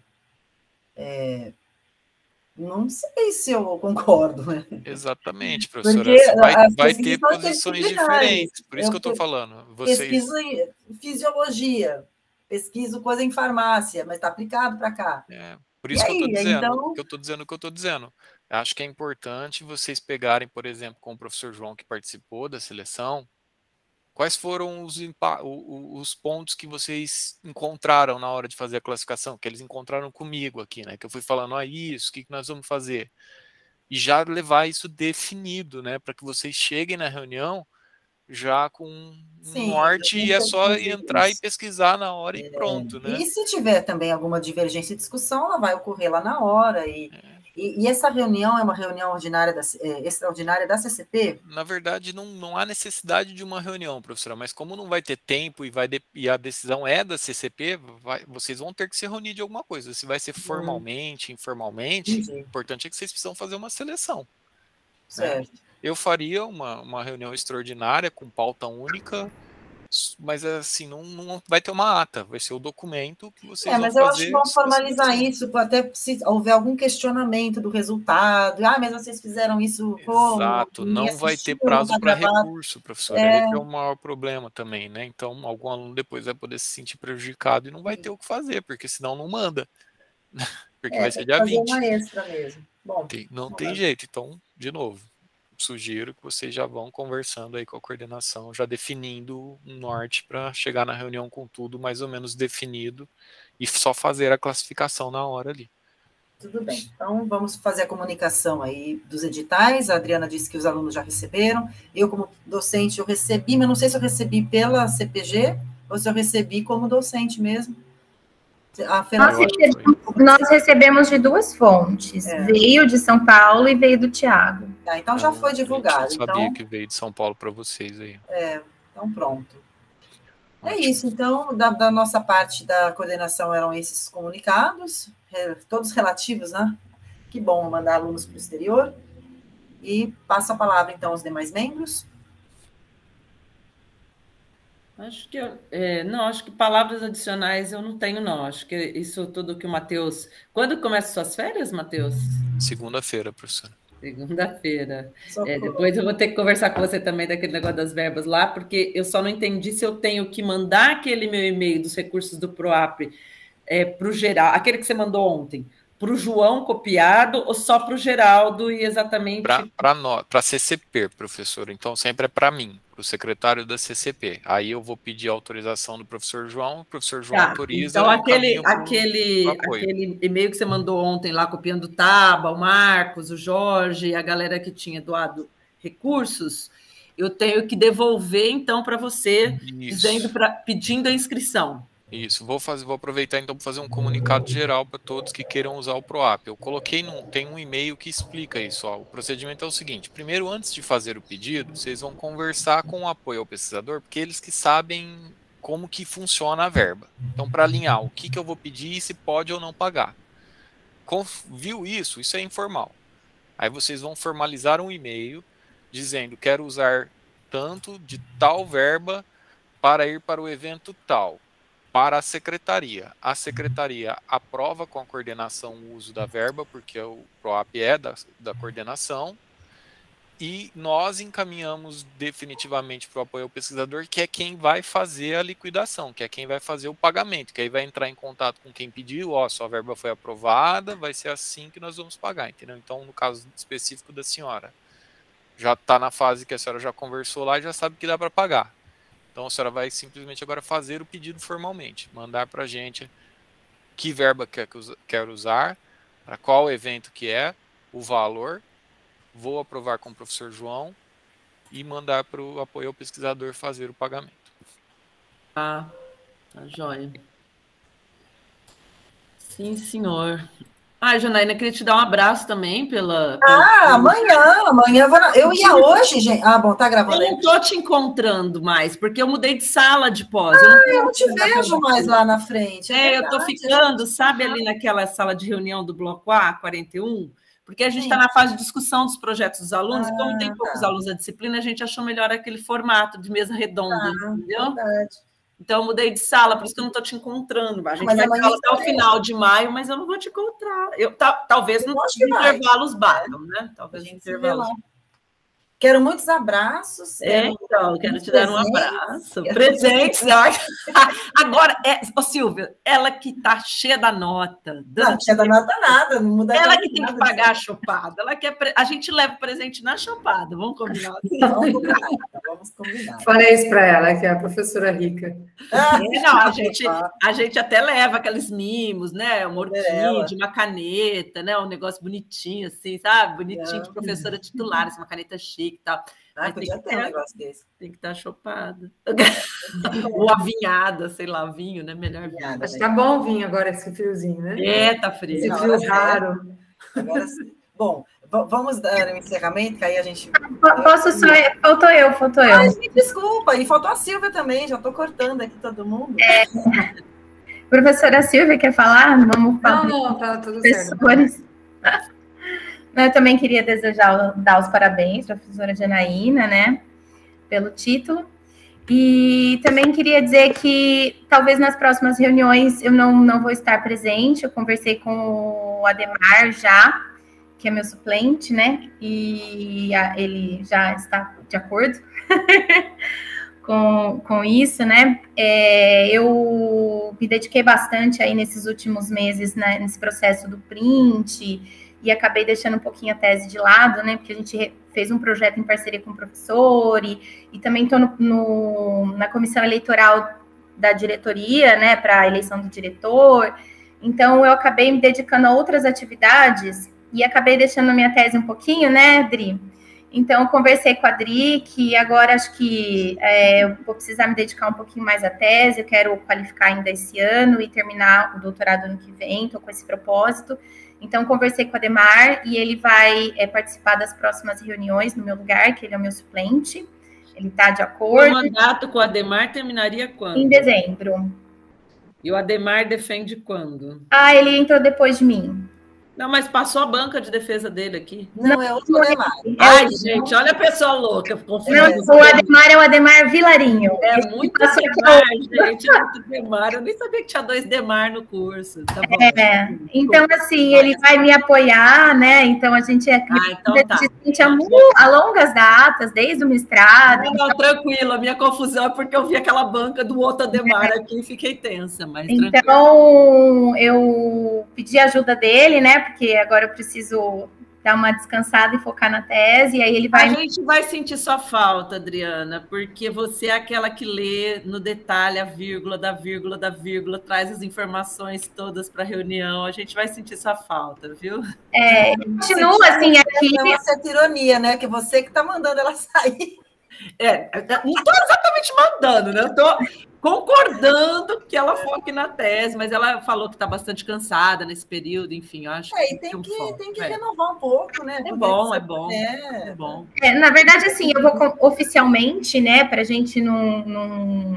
não sei se eu concordo, né? Exatamente, professora. Você vai ter posições diferentes, por isso que eu estou falando. Pesquiso em fisiologia, pesquiso coisa em farmácia, mas está aplicado para cá. Por isso que eu estou dizendo, então... o que eu estou dizendo. Acho que é importante vocês pegarem, por exemplo, com o professor João, que participou da seleção, quais foram os pontos que vocês encontraram na hora de fazer a classificação, que eles encontraram comigo aqui, né? Que eu fui falando, isso, o que nós vamos fazer? E já levar isso definido, né? Para que vocês cheguem na reunião já com um norte e é só entrar e pesquisar na hora e pronto, né? E se tiver também alguma divergência e discussão, ela vai ocorrer lá na hora E essa reunião é uma reunião ordinária extraordinária da CCP? Na verdade, não há necessidade de uma reunião, professora, mas como não vai ter tempo e a decisão é da CCP, vocês vão ter que se reunir de alguma coisa. Se vai ser formalmente, informalmente, o importante é que vocês precisam fazer uma seleção. Certo. Né? Eu faria uma reunião extraordinária com pauta única, mas assim, não vai ter uma ata, vai ser o documento que vocês vão fazer. Mas eu acho que vão formalizar isso, até se houver algum questionamento do resultado. Mas vocês fizeram isso como? Exato, não vai ter prazo para recurso, professora. Esse é o maior problema também, né? Então, algum aluno depois vai poder se sentir prejudicado e não vai ter o que fazer, porque senão não manda. Porque vai ser dia 20. Uma extra mesmo. Bom, não tem jeito, então, de novo. Sugiro que vocês já vão conversando aí com a coordenação, já definindo um norte para chegar na reunião com tudo mais ou menos definido e só fazer a classificação na hora ali. Tudo bem. Então, vamos fazer a comunicação aí dos editais. A Adriana disse que os alunos já receberam. Eu, como docente, eu recebi, mas não sei se eu recebi pela CPG ou se eu recebi como docente mesmo. Nós recebemos de 2 fontes. Veio de São Paulo e veio do Tiago. Ah, então já foi divulgado. Eu sabia que veio de São Paulo para vocês aí. Então pronto. Ótimo. É isso, então, da nossa parte da coordenação eram esses comunicados, todos relativos, né? Que bom mandar alunos para o exterior. E passo a palavra, então, aos demais membros. Acho que acho que palavras adicionais eu não tenho, não. Acho que isso tudo que o Matheus... Quando começam suas férias, Matheus? Segunda-feira, professora. Segunda-feira. Depois eu vou ter que conversar com você também daquele negócio das verbas lá, porque eu só não entendi se eu tenho que mandar aquele meu e-mail dos recursos do PROAPRE para o geral, aquele que você mandou ontem, para o João copiado ou só para o Geraldo e exatamente... Para CCP, professor. Então, sempre é para mim, para o secretário da CCP. Aí eu vou pedir a autorização do professor João, o professor João autoriza. Então, aquele e-mail que você mandou ontem lá, copiando o Taba, o Marcos, o Jorge, a galera que tinha doado recursos, eu tenho que devolver, então, para você, pedindo a inscrição. Isso, vou aproveitar então para fazer um comunicado geral para todos que queiram usar o PROAPRE. Eu coloquei, tem um e-mail que explica isso. O procedimento é o seguinte: primeiro, antes de fazer o pedido, vocês vão conversar com o apoio ao pesquisador, porque eles que sabem como que funciona a verba. Então, para alinhar o que eu vou pedir e se pode ou não pagar. Viu isso? Isso é informal. Aí vocês vão formalizar um e-mail dizendo: quero usar tanto de tal verba para ir para o evento tal. Para a secretaria. A secretaria aprova com a coordenação o uso da verba, porque o PROAPRE é da coordenação, e nós encaminhamos definitivamente para o apoio ao pesquisador, que é quem vai fazer a liquidação, que é quem vai fazer o pagamento, que aí vai entrar em contato com quem pediu, sua verba foi aprovada, vai ser assim que nós vamos pagar, entendeu? Então, no caso específico da senhora, já está na fase que a senhora já conversou lá e já sabe que dá para pagar. Então, a senhora vai simplesmente agora fazer o pedido formalmente, mandar para a gente que verba quer usar, para qual evento que é, o valor, vou aprovar com o professor João e mandar para o apoio ao pesquisador fazer o pagamento. Tá joia. Sim, senhor. Janaína, queria te dar um abraço também Amanhã eu ia hoje, gente. Bom, tá gravando aí. Eu não tô te encontrando mais, porque eu mudei de sala de pós. Eu não te vejo mais lá na frente. Eu tô ficando, sabe, ali naquela sala de reunião do bloco A, 41, porque a gente está na fase de discussão dos projetos dos alunos, e como tem poucos alunos da disciplina, a gente achou melhor aquele formato de mesa redonda, entendeu? Verdade. Então, eu mudei de sala, por isso que eu não estou te encontrando. A gente vai ter aula até o final de maio, mas eu não vou te encontrar. Talvez nos intervalos batam, né? Talvez nos intervalos. Quero muitos abraços. Então, quero te dar um abraço. Presentes. Agora, Silvia, ela que está cheia da nota. Não, cheia da nota nada, não muda nada. Ela que tem que pagar a chopada. A gente leva o presente na chopada. Vamos combinar assim? Vamos combinar. Falei isso para ela, que é a professora rica. A gente até leva aqueles mimos, né? Um orquídea, uma caneta, né? Um negócio bonitinho, assim, sabe? Bonitinho de professora titular, uma caneta chique. Tal. Podia ter um negócio desse. Tem que estar chopada. Ou avinhada, sei lá, vinho, né? Melhor vinho. Acho que tá bom o vinho agora, esse friozinho, né? Tá frio. Esse frio raro. Agora sim. Bom, vamos dar um encerramento, que aí a gente... Posso só... Faltou eu. Gente, desculpa, e faltou a Silvia também, já estou cortando aqui todo mundo. Professora Silvia, quer falar? Vamos falar. Não, tá tudo certo. Eu também queria dar os parabéns para a professora Janaína, né, pelo título. E também queria dizer que talvez nas próximas reuniões eu não vou estar presente. Eu conversei com o Ademar já, que é meu suplente, né, e ele já está de acordo com isso, né. Eu me dediquei bastante aí nesses últimos meses, né, nesse processo do print, e acabei deixando um pouquinho a tese de lado, né, porque a gente fez um projeto em parceria com o professor, e também estou na comissão eleitoral da diretoria, né, para a eleição do diretor. Então, eu acabei me dedicando a outras atividades e acabei deixando a minha tese um pouquinho, né, Dri? Então, eu conversei com a Dri, que agora acho que eu vou precisar me dedicar um pouquinho mais à tese, eu quero qualificar ainda esse ano e terminar o doutorado ano que vem, estou com esse propósito. Então, conversei com o Ademar e ele vai participar das próximas reuniões no meu lugar, que ele é o meu suplente. Ele está de acordo. O mandato com o Ademar terminaria quando? Em dezembro. E o Ademar defende quando? Ah, ele entrou depois de mim. Não, mas passou a banca de defesa dele aqui. Não, é outro Ademar. Ai, gente, olha a pessoa louca. Não, o Ademar é o Ademar Vilarinho. É muito Ademar, gente. É muito Ademar. Eu nem sabia que tinha 2 Demar no curso. Tá bom. Então, assim, ele vai me apoiar, né? Então, a gente então tá. a longas datas, desde o mestrado. Não, tranquilo. A minha confusão é porque eu vi aquela banca do outro Ademar aqui e fiquei tensa. Mas então, eu pedi ajuda dele, né? Porque agora eu preciso dar uma descansada e focar na tese, e aí ele vai... A gente vai sentir sua falta, Adriana, porque você é aquela que lê no detalhe a vírgula, da vírgula, da vírgula, traz as informações todas para a reunião, a gente vai sentir sua falta, viu? Continua assim aqui... É uma certa ironia, né? Que você que está mandando ela sair. Não estou exatamente mandando, né? Eu estou concordando que ela foque na tese, mas ela falou que está bastante cansada nesse período, enfim, eu acho que tem que renovar um pouco, né? É bom. Na verdade, assim, eu vou oficialmente, né, para a gente não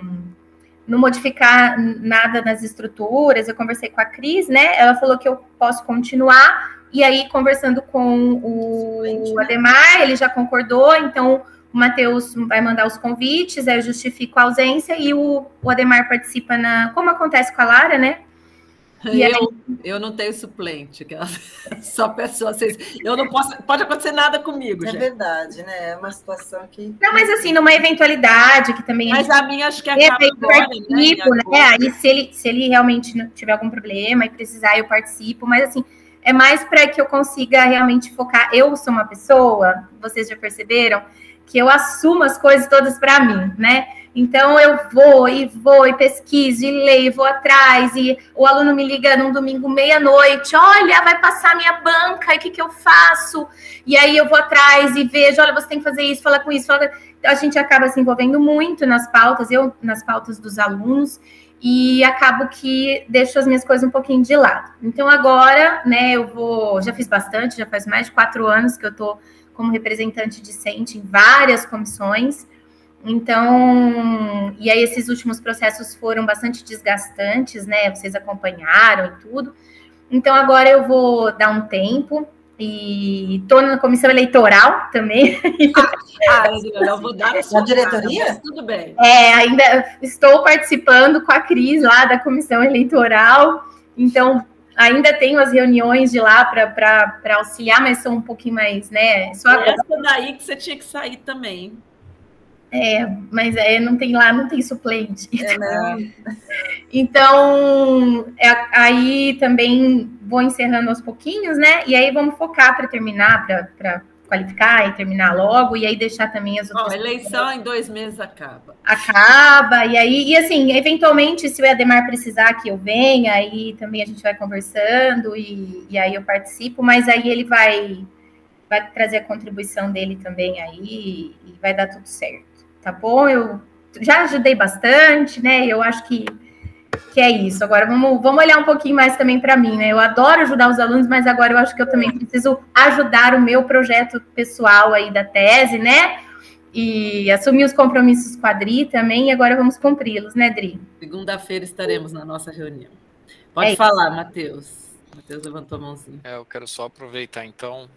modificar nada nas estruturas, eu conversei com a Cris, né, ela falou que eu posso continuar, e aí, conversando com o Ademar, ele já concordou, então... O Matheus vai mandar os convites, aí eu justifico a ausência e o Ademar participa como acontece com a Lara, né? Eu não tenho suplente, que só pessoa. Eu não posso, pode acontecer nada comigo, gente. É verdade, né? É uma situação que... Não, mas assim, numa eventualidade que também... Mas a minha acho que acaba agora, né? Aí se ele realmente não tiver algum problema e precisar, eu participo, mas assim... É mais para que eu consiga realmente focar. Eu sou uma pessoa, vocês já perceberam, que eu assumo as coisas todas para mim, né? Então, eu vou e pesquiso, e leio, vou atrás, e o aluno me liga num domingo, meia-noite, olha, vai passar minha banca, e o que eu faço? E aí eu vou atrás e vejo, olha, você tem que fazer isso, fala com isso, fala... A gente acaba se envolvendo muito nas pautas, eu nas pautas dos alunos, e acabo que deixo as minhas coisas um pouquinho de lado. Então, agora, né, já fiz bastante, já faz mais de 4 anos que eu estou como representante discente em várias comissões. Então, e aí esses últimos processos foram bastante desgastantes, né? Vocês acompanharam e tudo. Então, agora eu vou dar um tempo e estou na comissão eleitoral também. Eu vou dar a diretoria? Tudo bem. Ainda estou participando com a Cris lá da comissão eleitoral. Então, ainda tenho as reuniões de lá para auxiliar, mas são um pouquinho mais, né? Só essa daí que você tinha que sair também. Mas não tem suplente. Então, aí também vou encerrando aos pouquinhos, né? E aí vamos focar para terminar, para qualificar e terminar logo, e aí deixar também as outras... A eleição em 2 meses acaba. Acaba, e aí, e assim, eventualmente, se o Ademar precisar que eu venha, aí também a gente vai conversando, e aí eu participo, mas aí ele vai trazer a contribuição dele também aí, e vai dar tudo certo, tá bom? Eu já ajudei bastante, né? Eu acho que é isso. Agora vamos olhar um pouquinho mais também para mim, né? Eu adoro ajudar os alunos, mas agora eu acho que eu também preciso ajudar o meu projeto pessoal aí da tese, né? E assumir os compromissos com a Dri também, e agora vamos cumpri-los, né, Dri? Segunda-feira estaremos na nossa reunião. Pode falar, Matheus. Matheus levantou a mãozinha. Eu quero só aproveitar, então,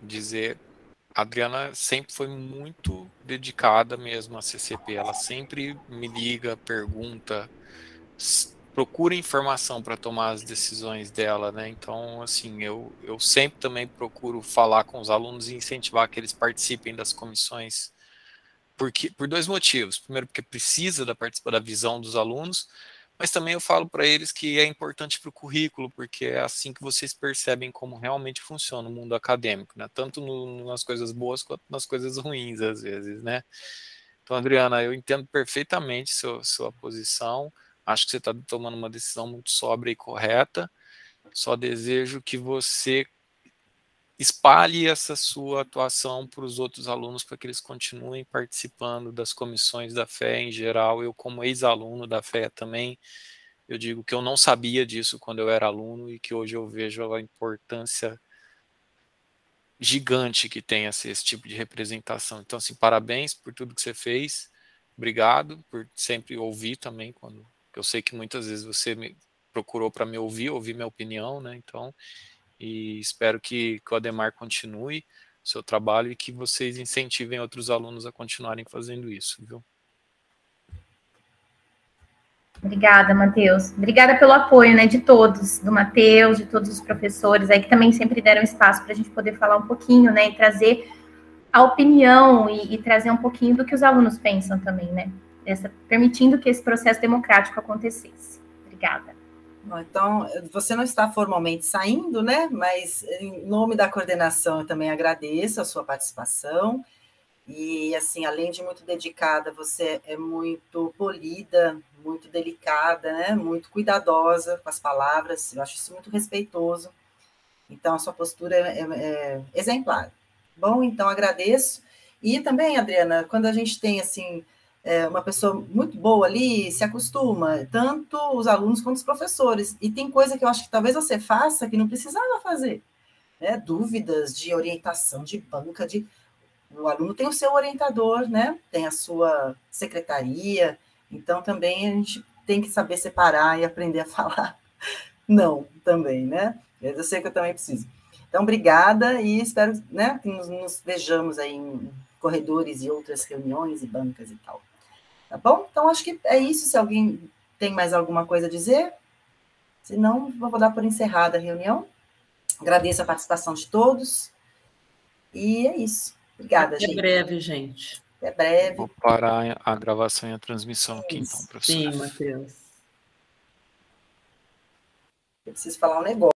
dizer... A Adriana sempre foi muito dedicada mesmo à CCP. Ela sempre me liga, pergunta, procura informação para tomar as decisões dela, né? Então, assim, eu sempre também procuro falar com os alunos e incentivar que eles participem das comissões, por 2 motivos. Primeiro, porque precisa da visão dos alunos, mas também eu falo para eles que é importante para o currículo, porque é assim que vocês percebem como realmente funciona o mundo acadêmico, né? Tanto nas coisas boas quanto nas coisas ruins, às vezes, né? Então, Adriana, eu entendo perfeitamente sua posição, acho que você está tomando uma decisão muito sóbria e correta, só desejo que você espalhe essa sua atuação para os outros alunos, para que eles continuem participando das comissões da FEA em geral. Eu, como ex-aluno da FEA também, eu digo que eu não sabia disso quando eu era aluno e que hoje eu vejo a importância gigante que tem esse tipo de representação. Então, assim, parabéns por tudo que você fez, obrigado por sempre ouvir também, quando eu sei que muitas vezes você me procurou para me ouvir minha opinião, né? Então, e espero que o Adhemar continue o seu trabalho e que vocês incentivem outros alunos a continuarem fazendo isso, viu? Obrigada, Matheus. Obrigada pelo apoio, né, de todos, do Matheus, de todos os professores aí que também sempre deram espaço para a gente poder falar um pouquinho, né, e trazer a opinião e trazer um pouquinho do que os alunos pensam também, né, permitindo que esse processo democrático acontecesse. Obrigada. Bom, então, você não está formalmente saindo, né, mas em nome da coordenação eu também agradeço a sua participação. E, assim, além de muito dedicada, você é muito polida, muito delicada, né? Muito cuidadosa com as palavras, eu acho isso muito respeitoso. Então, a sua postura é exemplar. Bom, então, agradeço. E também, Adriana, quando a gente tem, assim, uma pessoa muito boa ali, se acostuma, tanto os alunos quanto os professores. E tem coisa que eu acho que talvez você faça que não precisava fazer, né? Dúvidas de orientação, de banca, o aluno tem o seu orientador, né? Tem a sua secretaria, então também a gente tem que saber separar e aprender a falar não também, né? Eu sei que eu também preciso. Então, obrigada e espero, né, que nos vejamos aí em corredores e outras reuniões e bancas e tal. Tá bom? Então, acho que é isso. Se alguém tem mais alguma coisa a dizer, se não, vou dar por encerrada a reunião. Agradeço a participação de todos e é isso. Obrigada, gente. Até breve, gente. Até breve. Vou parar a gravação e a transmissão aqui, então, professor. Sim, Matheus. Eu preciso falar um negócio.